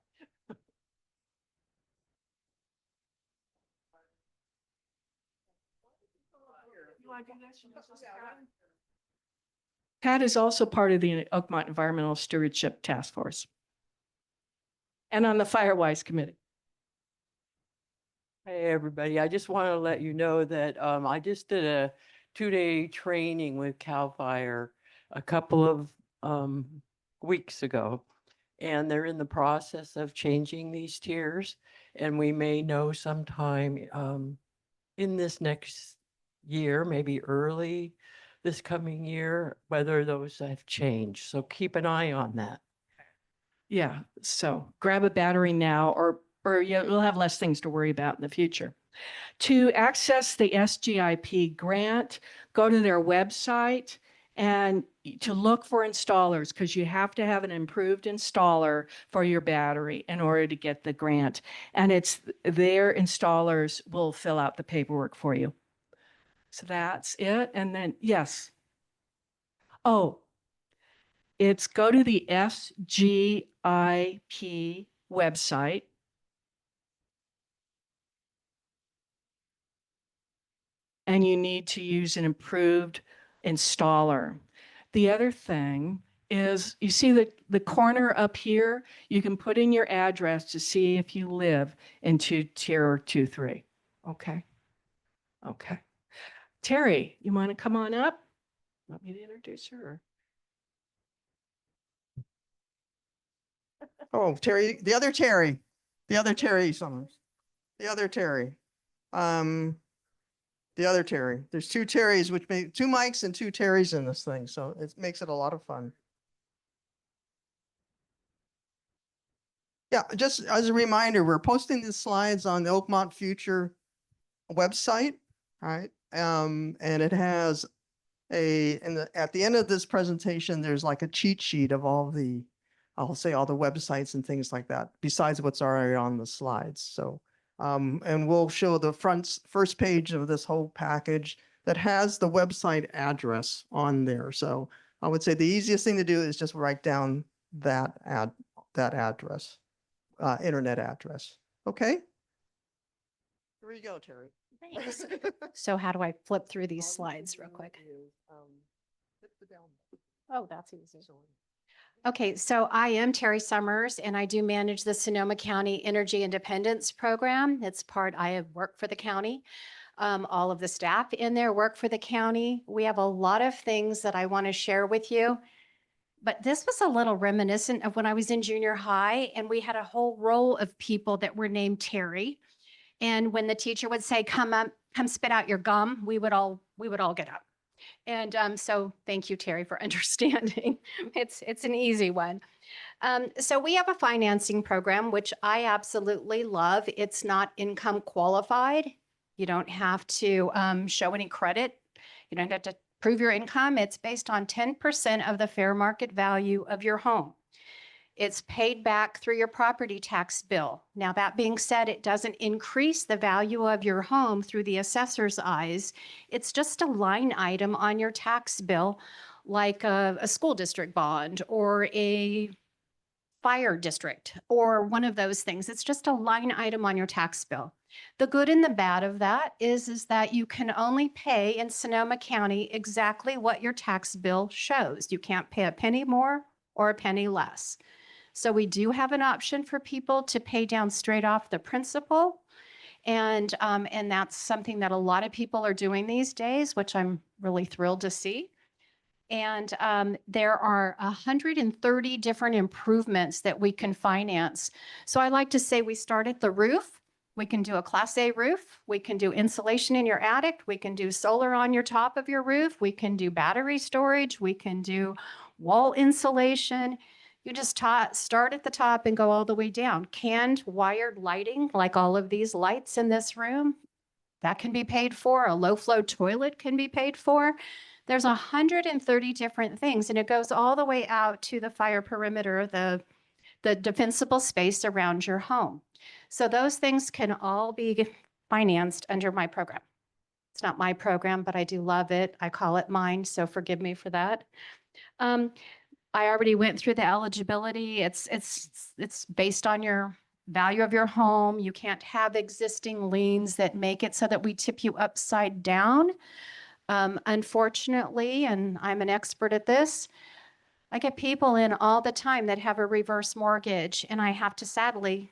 You want to do this? Pat is also part of the Oakmont Environmental Stewardship Task Force and on the Firewise Committee. Hey, everybody. I just want to let you know that I just did a 2-day training with CAL FIRE a couple of weeks ago. And they're in the process of changing these tiers. And we may know sometime in this next year, maybe early this coming year, whether those have changed. So keep an eye on that. Yeah, so grab a battery now or you'll have less things to worry about in the future. To access the SGIP grant, go to their website and to look for installers because you have to have an improved installer for your battery in order to get the grant. And it's their installers will fill out the paperwork for you. So that's it. And then, yes. Oh, it's go to the SGIP website. And you need to use an improved installer. The other thing is, you see the corner up here, you can put in your address to see if you live in tier 2, 3. Okay. Okay. Terry, you want to come on up? Want me to introduce her? Oh, Terry, the other Terry Summers, the other Terry. The other Terry. There's 2 Terrys, which make 2 mics and 2 Terrys in this thing. So it makes it a lot of fun. Yeah, just as a reminder, we're posting the slides on the Oakmont Future website, right? And it has at the end of this presentation, there's like a cheat sheet of all the, I'll say all the websites and things like that, besides what's already on the slides. So, and we'll show the first page of this whole package that has the website address on there. So I would say the easiest thing to do is just write down that address, internet address. Okay? Here you go, Terry. Thanks. So how do I flip through these slides real quick? Oh, that's easy. Okay, so I am Terry Summers, and I do manage the Sonoma County Energy Independence Program. I have worked for the county. All of the staff in there work for the county. We have a lot of things that I want to share with you. But this was a little reminiscent of when I was in junior high and we had a whole row of people that were named Terry. And when the teacher would say, come up, come spit out your gum, we would all get up. And so thank you, Terry, for understanding. It's an easy one. So we have a financing program, which I absolutely love. It's not income qualified. You don't have to show any credit. You don't have to prove your income. It's based on 10% of the fair market value of your home. It's paid back through your property tax bill. Now, that being said, it doesn't increase the value of your home through the assessor's eyes. It's just a line item on your tax bill, like a school district bond or a fire district or one of those things. It's just a line item on your tax bill. The good and the bad of that is that you can only pay in Sonoma County exactly what your tax bill shows. You can't pay a penny more or a penny less. So we do have an option for people to pay down straight off the principal. And that's something that a lot of people are doing these days, which I'm really thrilled to see. And there are 130 different improvements that we can finance. So I like to say we start at the roof. We can do a Class A roof. We can do insulation in your attic. We can do solar on your top of your roof. We can do battery storage. We can do wall insulation. You just start at the top and go all the way down. Canned wired lighting, like all of these lights in this room, that can be paid for. A low flow toilet can be paid for. There's 130 different things, and it goes all the way out to the fire perimeter, the defensible space around your home. So those things can all be financed under my program. It's not my program, but I do love it. I call it mine, so forgive me for that. I already went through the eligibility. It's based on your value of your home. You can't have existing liens that make it so that we tip you upside down. Unfortunately, and I'm an expert at this, I get people in all the time that have a reverse mortgage, and I have to sadly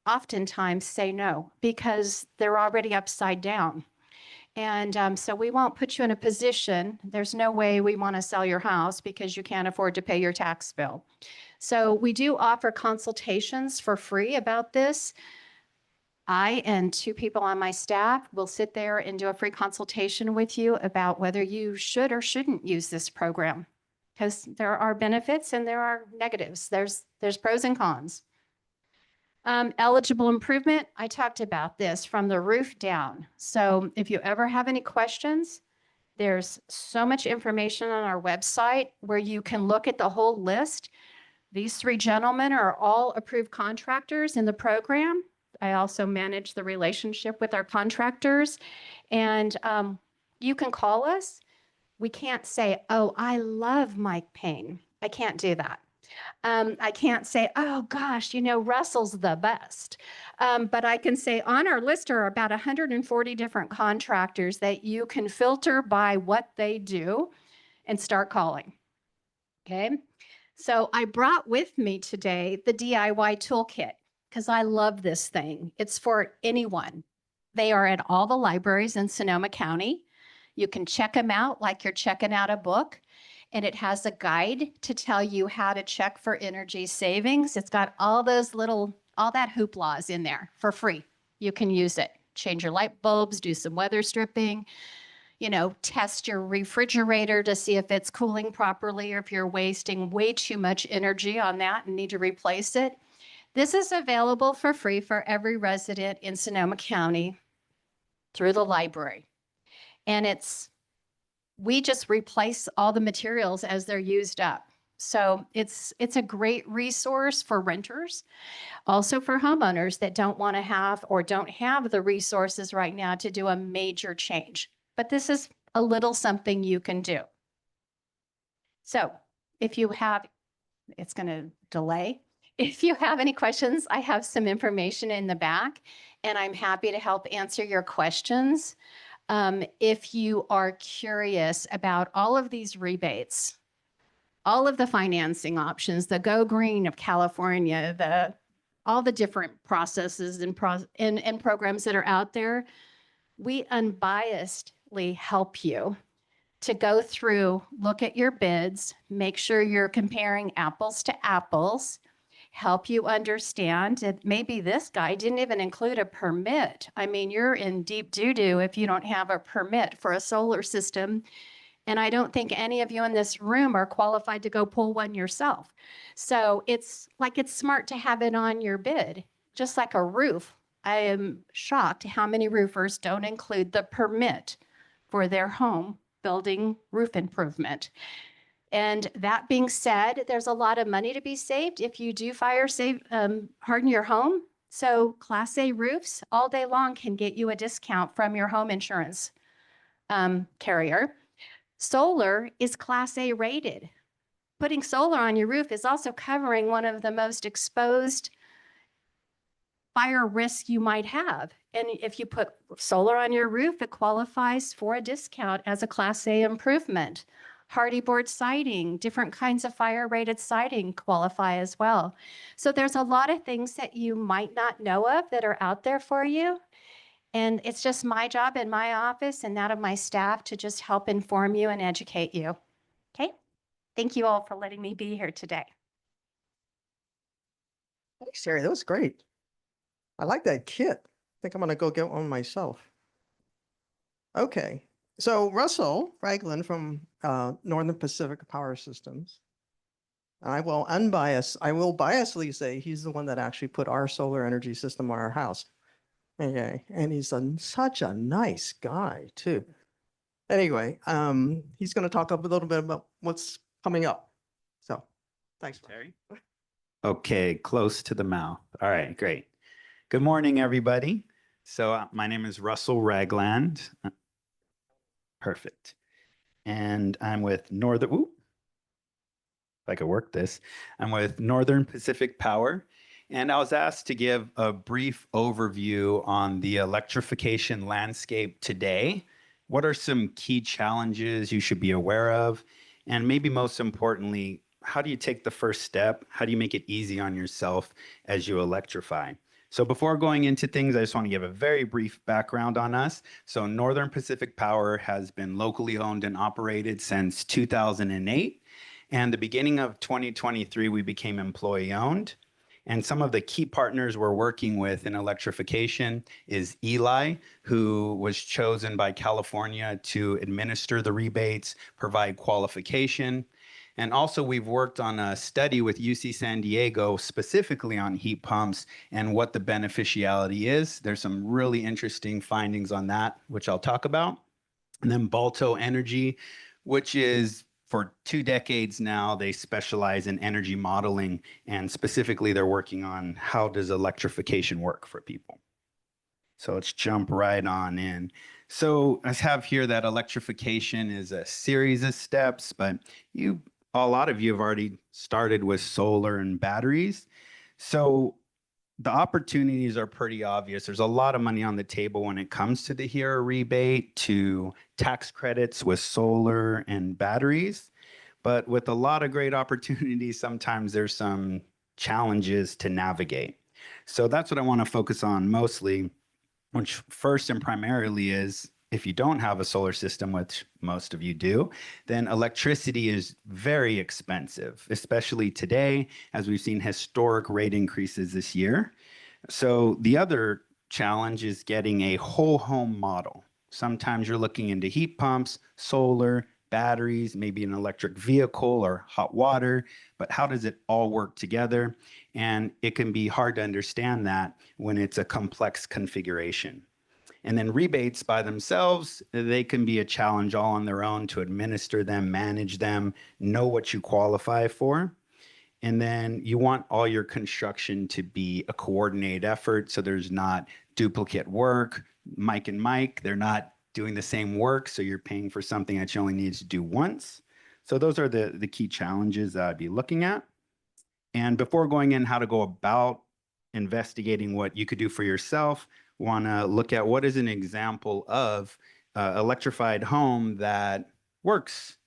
oftentimes say no because they're already upside down. And so we won't put you in a position. There's no way we want to sell your house because you can't afford to pay your tax bill. So we do offer consultations for free about this. I and 2 people on my staff will sit there and do a free consultation with you about whether you should or shouldn't use this program, because there are benefits and there are negatives. There's pros and cons. Eligible improvement, I talked about this from the roof down. So if you ever have any questions, there's so much information on our website where you can look at the whole list. These 3 gentlemen are all approved contractors in the program. I also manage the relationship with our contractors, and you can call us. We can't say, oh, I love Mike Payne. I can't do that. I can't say, oh gosh, Russell's the best. But I can say on our list are about 140 different contractors that you can filter by what they do and start calling. Okay. So I brought with me today the DIY toolkit because I love this thing. It's for anyone. They are at all the libraries in Sonoma County. You can check them out like you're checking out a book. And it has a guide to tell you how to check for energy savings. It's got all that hooplas in there for free. You can use it. Change your light bulbs, do some weather stripping, test your refrigerator to see if it's cooling properly or if you're wasting way too much energy on that and need to replace it. This is available for free for every resident in Sonoma County through the library. And we just replace all the materials as they're used up. So it's a great resource for renters, also for homeowners that don't want to have or don't have the resources right now to do a major change. But this is a little something you can do. So if you have, it's going to delay. If you have any questions, I have some information in the back, and I'm happy to help answer your questions. If you are curious about all of these rebates, all of the financing options, the Go Green of California, all the different processes and programs that are out there, we unbiasedly help you to go through, look at your bids, make sure you're comparing apples to apples, help you understand that maybe this guy didn't even include a permit. I mean, you're in deep doo-doo if you don't have a permit for a solar system. And I don't think any of you in this room are qualified to go pull one yourself. So it's smart to have it on your bid, just like a roof. I am shocked how many roofers don't include the permit for their home building roof improvement. And that being said, there's a lot of money to be saved if you do harden your home. So Class A roofs all day long can get you a discount from your home insurance carrier. Solar is Class A rated. Putting solar on your roof is also covering one of the most exposed fire risks you might have. And if you put solar on your roof, it qualifies for a discount as a Class A improvement. Hardy board siding, different kinds of fire rated siding qualify as well. So there's a lot of things that you might not know of that are out there for you. And it's just my job in my office and that of my staff to just help inform you and educate you. Okay? Thank you all for letting me be here today. Thanks, Terry. That was great. I like that kit. I think I'm going to go get one myself. Okay. So Russell Ragland from Northern Pacific Power Systems. I will biasedly say he's the one that actually put our solar energy system on our house. Okay. And he's such a nice guy too. Anyway, he's going to talk a little bit about what's coming up. So thanks, Terry. Okay, close to the mouth. All right, great. Good morning, everybody. So my name is Russell Ragland. Perfect. And I'm with if I could work this, I'm with Northern Pacific Power. And I was asked to give a brief overview on the electrification landscape today. What are some key challenges you should be aware of? And maybe most importantly, how do you take the first step? How do you make it easy on yourself as you electrify? So before going into things, I just want to give a very brief background on us. So Northern Pacific Power has been locally owned and operated since 2008. And the beginning of 2023, we became employee owned. And some of the key partners we're working with in electrification is Eli, who was chosen by California to administer the rebates, provide qualification. And also we've worked on a study with UC San Diego specifically on heat pumps and what the beneficiality is. There's some really interesting findings on that, which I'll talk about. And then Balto Energy, which is for 2 decades now, they specialize in energy modeling, and specifically they're working on how does electrification work for people. So let's jump right on in. So I have here that electrification is a series of steps, but a lot of you have already started with solar and batteries. So the opportunities are pretty obvious. There's a lot of money on the table when it comes to the HERO rebate, to tax credits with solar and batteries. But with a lot of great opportunities, sometimes there's some challenges to navigate. So that's what I want to focus on mostly, which first and primarily is if you don't have a solar system, which most of you do, then electricity is very expensive, especially today, as we've seen historic rate increases this year. So the other challenge is getting a whole home model. Sometimes you're looking into heat pumps, solar, batteries, maybe an electric vehicle or hot water, but how does it all work together? And it can be hard to understand that when it's a complex configuration. And then rebates by themselves, they can be a challenge all on their own to administer them, manage them, know what you qualify for. And then you want all your construction to be a coordinated effort so there's not duplicate work. Mike and Mike, they're not doing the same work, so you're paying for something that you only need to do once. So those are the key challenges that I'd be looking at. And before going in how to go about investigating what you could do for yourself, want to look at what is an example of electrified home that works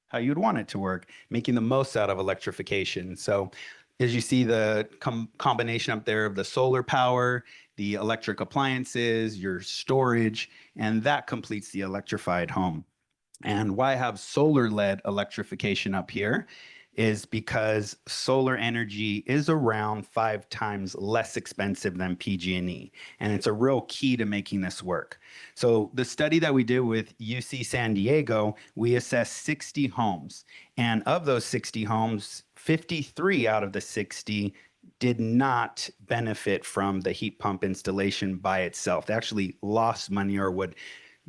how you'd want it to work, making the most out of electrification. So as you see the combination up there of the solar power, the electric appliances, your storage, and that completes the electrified home. And why I have solar-led electrification up here is because solar energy is around 5 times less expensive than PG&E. And it's a real key to making this work. So the study that we did with UC San Diego, we assessed 60 homes. And of those 60 homes, 53 out of the 60 did not benefit from the heat pump installation by itself. They actually lost money or would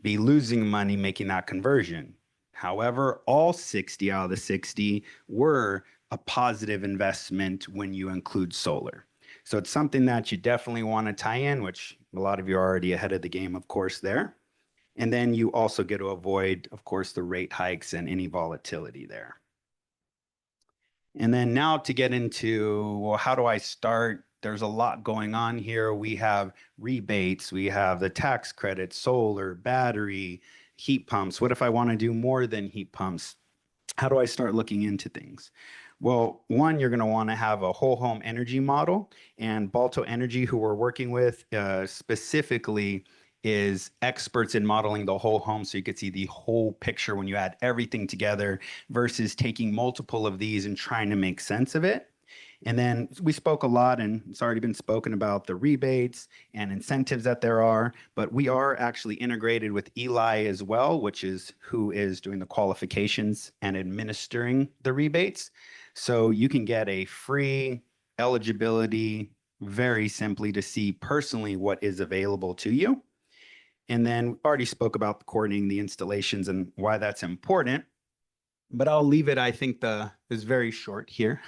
be losing money making that conversion. However, all 60 out of the 60 were a positive investment when you include solar. So it's something that you definitely want to tie in, which a lot of you are already ahead of the game, of course, there. And then you also get to avoid, of course, the rate hikes and any volatility there. And then now to get into, well, how do I start? There's a lot going on here. We have rebates, we have the tax credits, solar, battery, heat pumps. What if I want to do more than heat pumps? How do I start looking into things? Well, one, you're going to want to have a whole home energy model, and Balto Energy, who we're working with specifically, is experts in modeling the whole home so you could see the whole picture when you add everything together versus taking multiple of these and trying to make sense of it. And then we spoke a lot, and it's already been spoken about the rebates and incentives that there are, but we are actually integrated with Eli as well, which is who is doing the qualifications and administering the rebates. So you can get a free eligibility very simply to see personally what is available to you. And then we already spoke about coordinating the installations and why that's important. But I'll leave it, I think is very short here,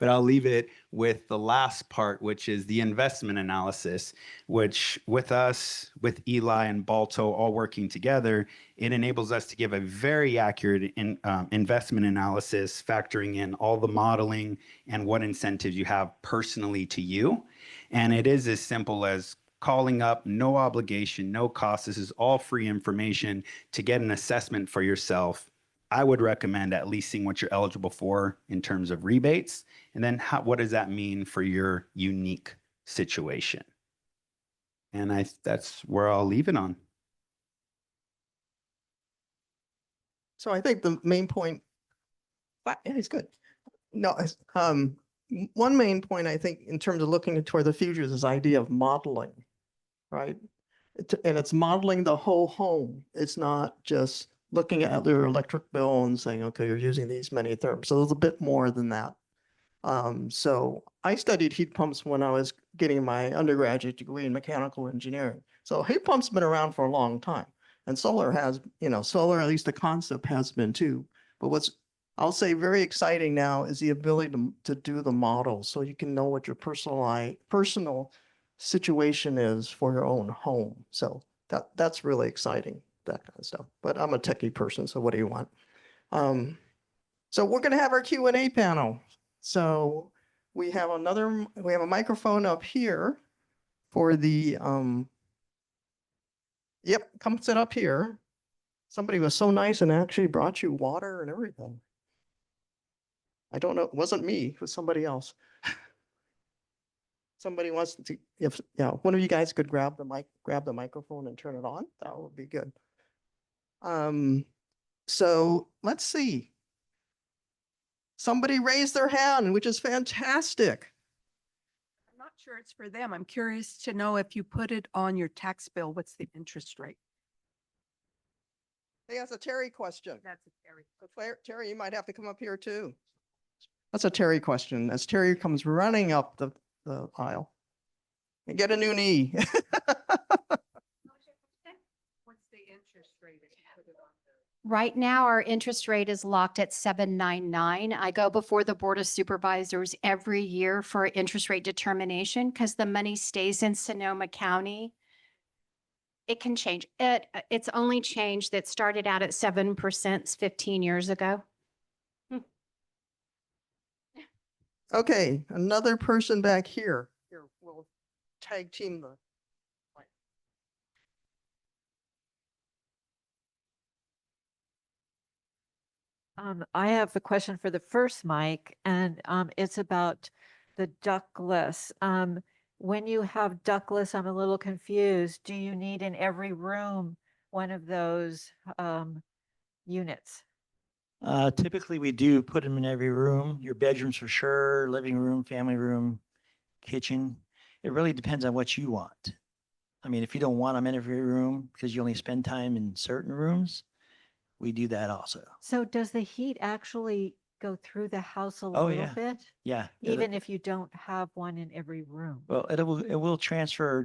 but I'll leave it with the last part, which is the investment analysis, which with us, with Eli and Balto all working together, it enables us to give a very accurate investment analysis, factoring in all the modeling and what incentives you have personally to you. And it is as simple as calling up, no obligation, no cost. This is all free information to get an assessment for yourself. I would recommend at least seeing what you're eligible for in terms of rebates, and then what does that mean for your unique situation? And that's where I'll leave it on. So I think the main point, yeah, it's good. No, one main point I think in terms of looking toward the future is this idea of modeling, right? And it's modeling the whole home. It's not just looking at your electric bill and saying, okay, you're using these many therms. So there's a bit more than that. So I studied heat pumps when I was getting my undergraduate degree in mechanical engineering. So heat pumps been around for a long time, and solar has, solar, at least the concept has been too. But what's, I'll say, very exciting now is the ability to do the models so you can know what your personal situation is for your own home. So that's really exciting, that kind of stuff. But I'm a techie person, so what do you want? So we're going to have our Q&A panel. So we have a microphone up here for the, yep, come sit up here. Somebody was so nice and actually brought you water and everything. I don't know, it wasn't me, it was somebody else. Somebody wants to, if, yeah, one of you guys could grab the microphone and turn it on, that would be good. So let's see. Somebody raised their hand, which is fantastic. I'm not sure it's for them. I'm curious to know if you put it on your tax bill, what's the interest rate? Hey, that's a Terry question. That's a very So Terry, you might have to come up here too. That's a Terry question. As Terry comes running up the aisle. And get a new knee. What's the interest rate if you put it on there? Right now, our interest rate is locked at 7.99. I go before the Board of Supervisors every year for interest rate determination because the money stays in Sonoma County. It can change. It's only changed that started out at 7% 15 years ago. Okay, another person back here. Here, we'll tag team the. I have a question for the first mic, and it's about the ductless. When you have ductless, I'm a little confused. Do you need in every room one of those units? Typically we do put them in every room, your bedrooms for sure, living room, family room, kitchen. It really depends on what you want. I mean, if you don't want them in every room because you only spend time in certain rooms, we do that also. So does the heat actually go through the house a Oh, little yeah. bit? Yeah. Even if you don't have one in every room? Well, it will transfer,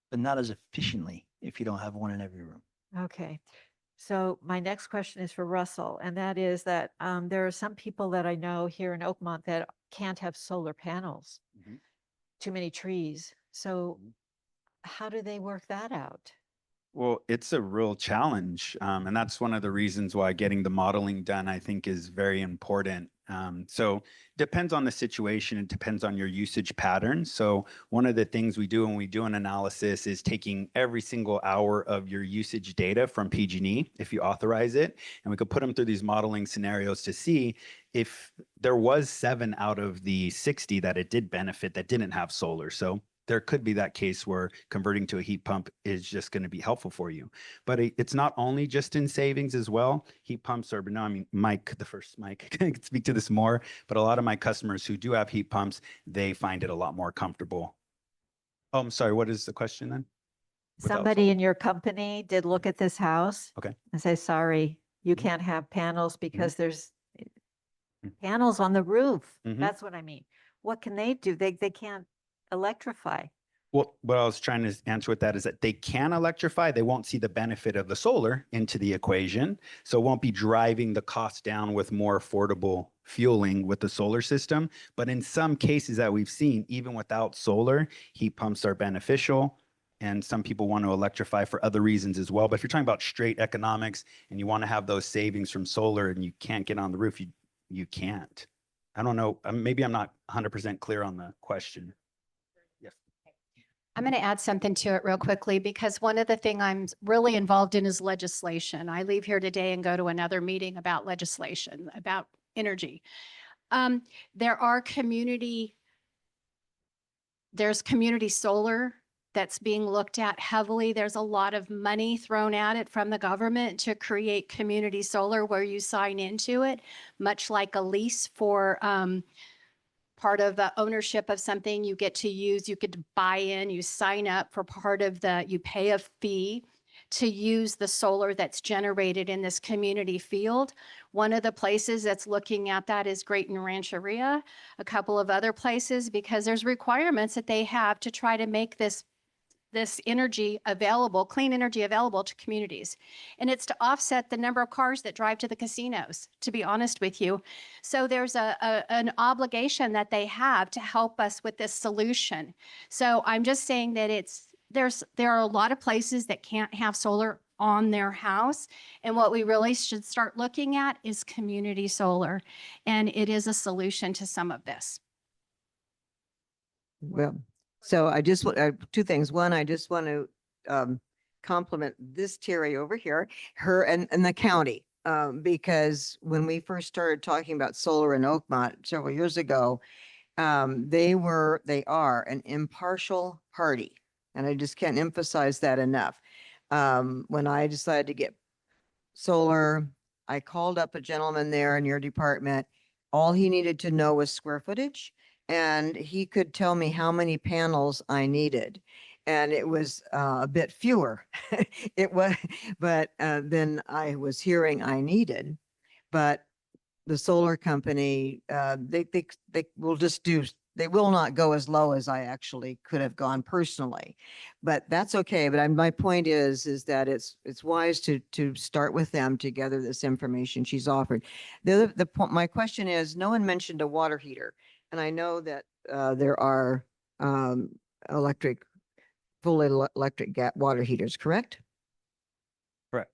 but not as efficiently if you don't have one in every room. Okay. So my next question is for Russell, and that is that there are some people that I know here in Oakmont that can't have solar panels, Mhm. too many trees. So Mhm. how do they work that out? Well, it's a real challenge. And that's one of the reasons why getting the modeling done, I think, is very important. So depends on the situation. It depends on your usage patterns. So one of the things we do when we do an analysis is taking every single hour of your usage data from PG&E, if you authorize it, and we could put them through these modeling scenarios to see if there was 7 out of the 60 that it did benefit that didn't have solar. So there could be that case where converting to a heat pump is just going to be helpful for you. But it's not only just in savings as well. Heat pumps are, no, I mean, Mike, the first Mike, can speak to this more, but a lot of my customers who do have heat pumps, they find it a lot more comfortable. Oh, I'm sorry. What is the question then? Without Somebody solar. in your company did look at this house Okay. and say, sorry, you Mhm. can't have panels because there's Mhm. panels on the roof. Mhm. That's what I mean. What can they do? They can't electrify. Well, what I was trying to answer with that is that they can electrify. They won't see the benefit of the solar into the equation. So it won't be driving the cost down with more affordable fueling with the solar system. But in some cases that we've seen, even without solar, heat pumps are beneficial. And some people want to electrify for other reasons as well. But if you're talking about straight economics and you want to have those savings from solar and you can't get on the roof, you can't. I don't know. Maybe I'm not 100% clear on the question. Yes. I'm going to add something to it real quickly because one of the things I'm really involved in is legislation. I leave here today and go to another meeting about legislation, about energy. There are there's community solar that's being looked at heavily. There's a lot of money thrown at it from the government to create community solar where you sign into it, much like a lease for part of the ownership of something you get to use. You could buy in, you sign up for part of you pay a fee to use the solar that's generated in this community field. One of the places that's looking at that is Grayton Rancheria, a couple of other places, because there's requirements that they have to try to make this energy available, clean energy available to communities. And it's to offset the number of cars that drive to the casinos, to be honest with you. So there's an obligation that they have to help us with this solution. So I'm just saying that there are a lot of places that can't have solar on their house. And what we really should start looking at is community solar. And it is a solution to some of this. Well, so I just want 2 things. One, I just want to compliment this Terry over here, her and the county, because when we first started talking about solar in Oakmont several years ago, they are an impartial party, and I just can't emphasize that enough. When I decided to get solar, I called up a gentleman there in your department. All he needed to know was square footage, and he could tell me how many panels I needed. And it was a bit fewer. It was, but then I was hearing I needed. But the solar company, they will just they will not go as low as I actually could have gone personally, but that's okay. But my point is that it's wise to start with them to gather this information she's offered. My question is, no one mentioned a water heater, and I know that there are electric, fully electric water heaters, correct? Correct.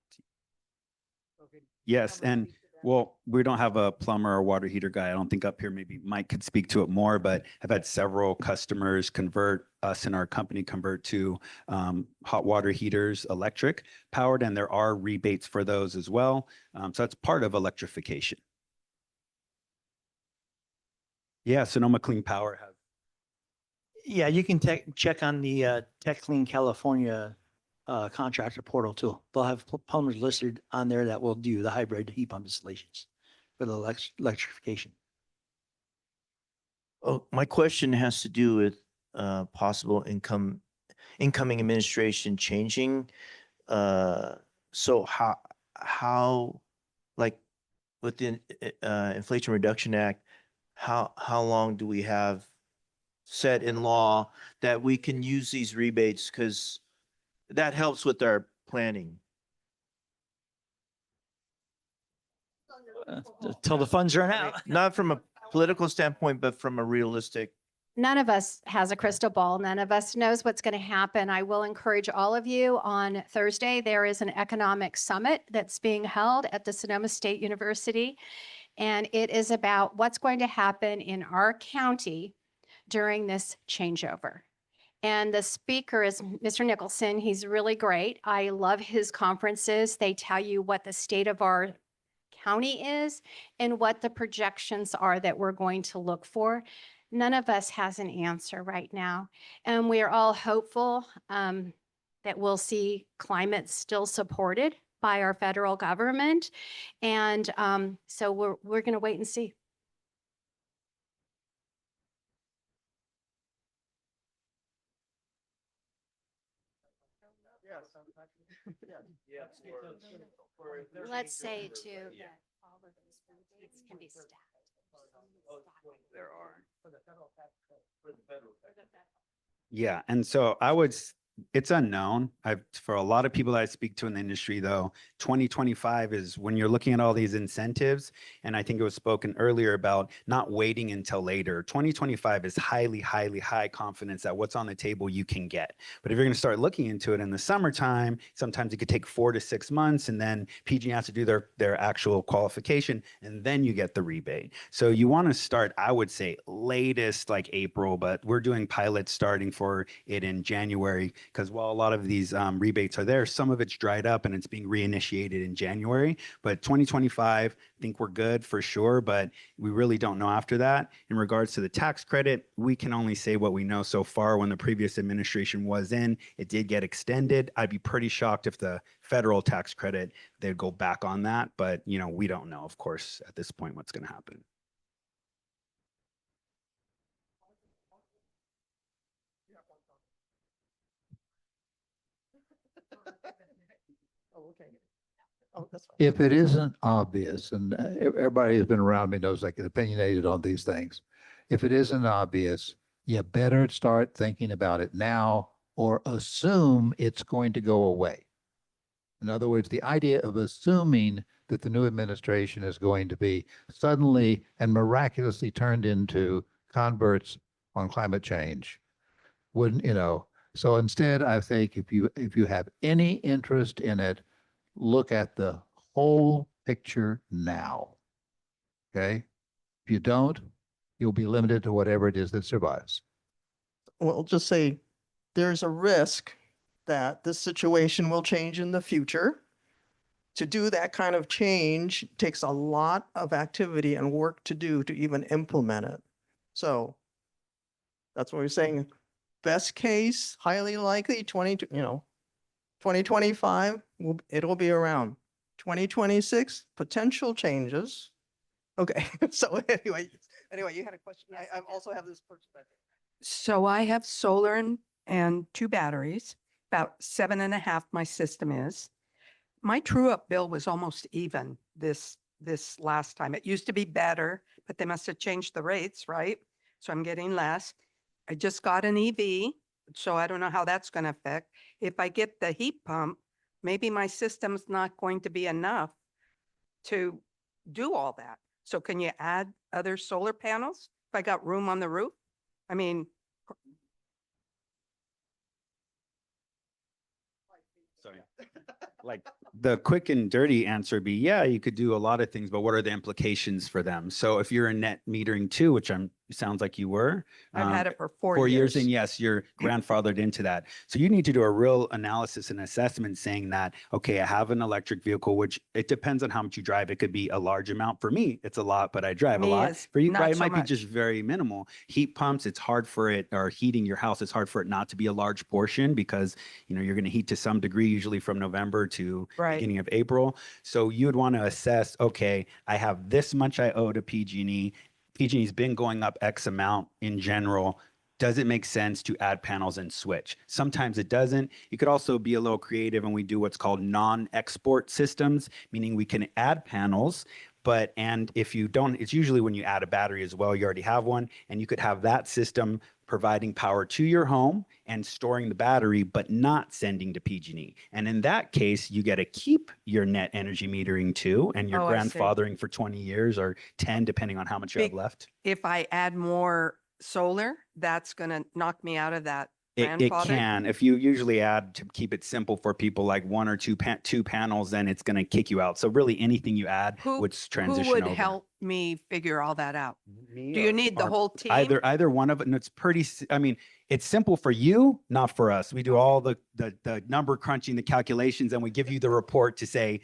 Yes, and well, we don't have a plumber or water heater guy. I don't think up here. Maybe Mike could speak to it more, but I've had several customers convert us in our company convert to hot water heaters, electric powered, and there are rebates for those as well. So that's part of electrification. Yeah, Sonoma Clean Power has. Yeah, you can check on the Tech Clean California contractor portal tool. They'll have plumbers listed on there that will do the hybrid heat pump installations for the electrification. Oh, my question has to do with possible incoming administration changing. So how like with the Inflation Reduction Act, how long do we have set in law that we can use these rebates? Because that helps with our planning. Till the funds run out. Not from a political standpoint, but from a realistic. None of us has a crystal ball. None of us knows what's going to happen. I will encourage all of you on Thursday. There is an economic summit that's being held at the Sonoma State University. And it is about what's going to happen in our county during this changeover. And the speaker is Mr. Nicholson. He's really great. I love his conferences. They tell you what the state of our county is and what the projections are that we're going to look for. None of us has an answer right now. And we are all hopeful that we'll see climate still supported by our federal government. And so we're going to wait and see. Let's say too that all of those rebates can be stacked. There are. Yeah, and so it's unknown. For a lot of people that I speak to in the industry though, 2025 is when you're looking at all these incentives. And I think it was spoken earlier about not waiting until later. 2025 is high confidence that what's on the table you can get. But if you're going to start looking into it in the summertime, sometimes it could take 4 to 6 months, and then PG has to do their actual qualification, and then you get the rebate. So you want to start, I would say, latest like April, but we're doing pilots starting for it in January. Because while a lot of these rebates are there, some of it's dried up and it's being reinitiated in January. But 2025, I think we're good for sure, but we really don't know after that. In regards to the tax credit, we can only say what we know so far. When the previous administration was in, it did get extended. I'd be pretty shocked if the federal tax credit, they'd go back on that. But, we don't know, of course, at this point, what's going to happen. Oh, okay. Oh, that's fine. If it isn't obvious, and everybody who's been around me knows I get opinionated on these things. If it isn't obvious, you better start thinking about it now or assume it's going to go away. In other words, the idea of assuming that the new administration is going to be suddenly and miraculously turned into converts on climate change wouldn't, So instead, I think if you have any interest in it, look at the whole picture now. Okay? If you don't, you'll be limited to whatever it is that survives. Well, just say there's a risk that this situation will change in the future. To do that kind of change takes a lot of activity and work to do to even implement it. So that's what we're saying. Best case, highly likely 2025, it'll be around. 2026, potential changes. Okay, so anyway, you had a question. I also have this perspective. So I have solar and 2 batteries, about 7.5 my system is. My true up bill was almost even this last time. It used to be better, but they must have changed the rates, right? So I'm getting less. I just got an EV, so I don't know how that's going to affect. If I get the heat pump, maybe my system's not going to be enough to do all that. So can you add other solar panels if I got room on the roof? I mean, Sorry. Like the quick and dirty answer would be, yeah, you could do a lot of things, but what are the implications for them? So if you're in net metering too, which I'm sounds like you were. I've had it for 4 4 years, years. and yes, you're grandfathered into that. So you need to do a real analysis and assessment saying that, okay, I have an electric vehicle, which it depends on how much you drive. It could be a large amount. For me, it's a lot, but I drive a Me, lot. it's For you, not probably it so might be much. just very minimal. Heat pumps, it's hard for it, or heating your house, it's hard for it not to be a large portion because, you know, you're going to heat to some degree, usually from November to Right. beginning of April. So you would want to assess, okay, I have this much I owe to PG&E. PG&E's been going up X amount in general. Does it make sense to add panels and switch? Sometimes it doesn't. You could also be a little creative, and we do what's called non-export systems, meaning we can add panels, and if you don't, it's usually when you add a battery as well, you already have one, and you could have that system providing power to your home and storing the battery, but not sending to PG&E. And in that case, you get to keep your net energy metering too, and you're Oh, I see. grandfathering for 20 years or 10, depending on how much you have Big- left. If I add more solar, that's going to knock me out of that It grandfather. can. If you usually add, to keep it simple for people, like one or two panels, then it's going to kick you out. So really anything you add would transition Who would over. help me figure all that out? Me Do you or- need the or whole team? Either one of it, and it's I mean, it's simple for you, not for us. We do all the number crunching, the calculations, and we give you the report to say,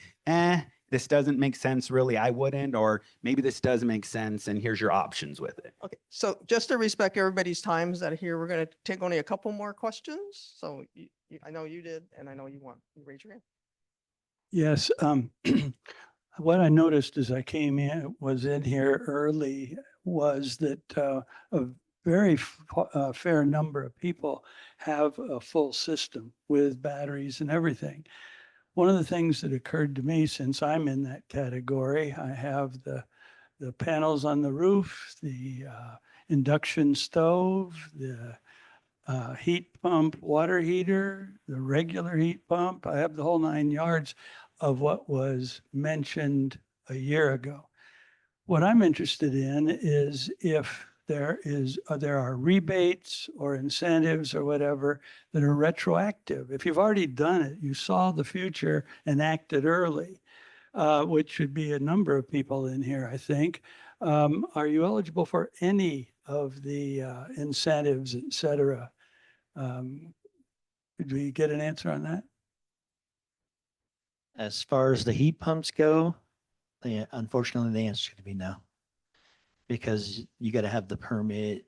this doesn't make sense really, I wouldn't, or maybe this does make sense, and here's your options with it. Okay, so just to respect everybody's times that are here, we're going to take only a couple more questions. So I know you did, and I know you want. You raise your hand. Yes, what I noticed as I was in here early was that a very fair number of people have a full system with batteries and everything. One of the things that occurred to me, since I'm in that category, I have the panels on the roof, the induction stove, the heat pump, water heater, the regular heat pump. I have the whole 9 yards of what was mentioned a year ago. What I'm interested in is if there are rebates or incentives or whatever that are retroactive. If you've already done it, you saw the future and acted early, which should be a number of people in here, I think. Are you eligible for any of the incentives, et cetera? Could we get an answer on that? As far as the heat pumps go, unfortunately, the answer is going to be no. Because you got to have the permit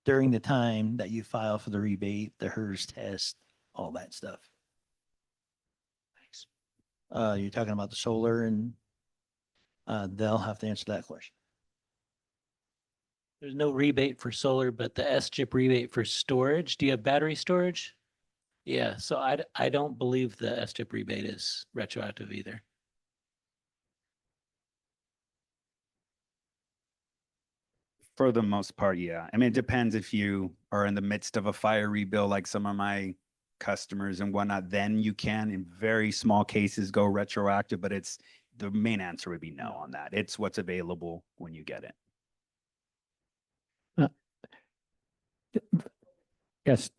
during the time that you file for the rebate, the HERS test, all that stuff. Thanks. You're talking about the solar, and they'll have to answer that question. There's no rebate for solar, but the SCHIP rebate for storage. Do you have battery storage? Yeah, so I don't believe the SCHIP rebate is retroactive either. For the most part, yeah. I mean, it depends if you are in the midst of a fire rebuild, like some of my customers and whatnot, then you can, in very small cases, go retroactive, but the main answer would be no on that. It's what's available when you get it. Yes,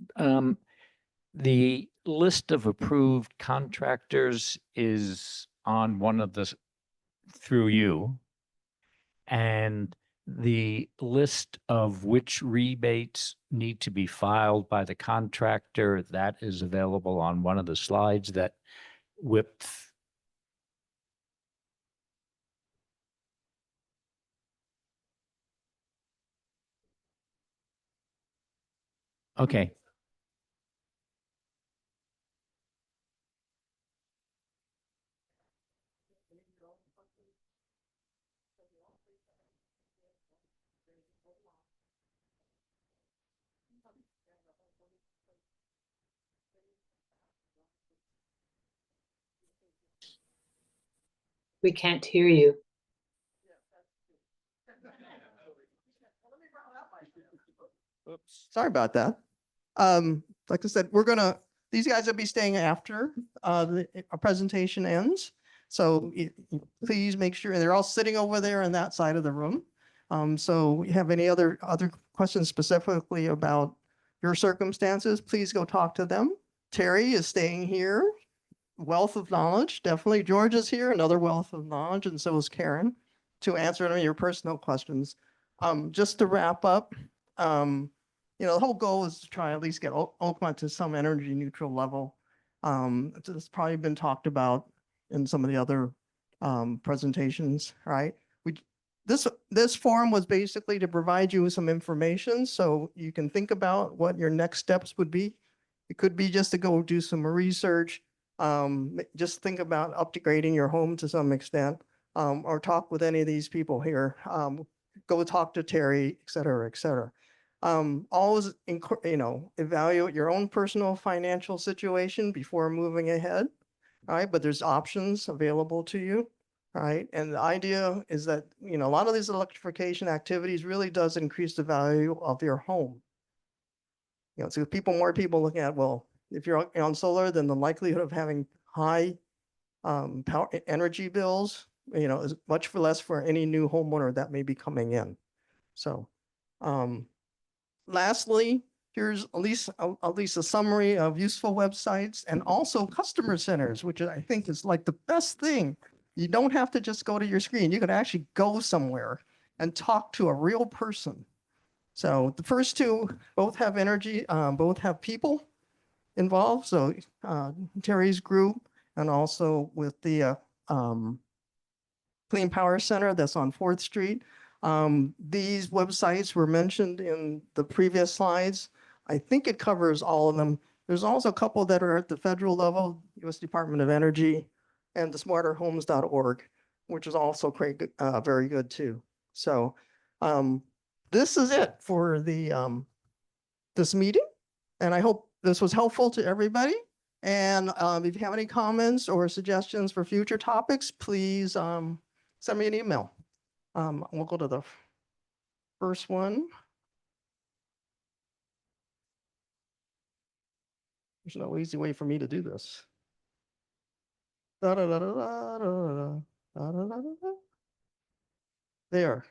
the list of approved contractors is on one of the, through you. And the list of which rebates need to be filed by the contractor, that is available on one of the slides that whipped. Okay. We can't hear you. Oops, sorry about that. Like I said, these guys will be staying after our presentation ends. So please make sure, and they're all sitting over there on that side of the room. So you have any other questions specifically about your circumstances, please go talk to them. Terry is staying here. Wealth of knowledge, definitely. George is here, another wealth of knowledge, and so is Karen, to answer any of your personal questions. Just to wrap up, the whole goal is to try at least get Oakmont to some energy neutral level. It's probably been talked about in some of the other presentations, right? This forum was basically to provide you with some information so you can think about what your next steps would be. It could be just to go do some research, just think about upgrading your home to some extent, or talk with any of these people here. Go talk to Terry, et cetera, et cetera. Always, evaluate your own personal financial situation before moving ahead, right? But there's options available to you, right? And the idea is that, a lot of these electrification activities really does increase the value of your home. So more people looking at, well, if you're on solar, then the likelihood of having high power energy bills, is much less for any new homeowner that may be coming in. So, lastly, here's at least a summary of useful websites and also customer centers, which I think is like the best thing. You don't have to just go to your screen. You can actually go somewhere and talk to a real person. So the first two both have energy, both have people involved. So Terry's group and also with the Clean Power Center that's on 4th Street. These websites were mentioned in the previous slides. I think it covers all of them. There's also a couple that are at the federal level, U.S. Department of Energy and the smarterhomes.org, which is also very good too. So this is it for the this meeting. And I hope this was helpful to everybody. And if you have any comments or suggestions for future topics, please send me an email. We'll go to the first one. There's no easy way for me to do this. Da, da, da, da, da, da, da, da, da, da, da. There.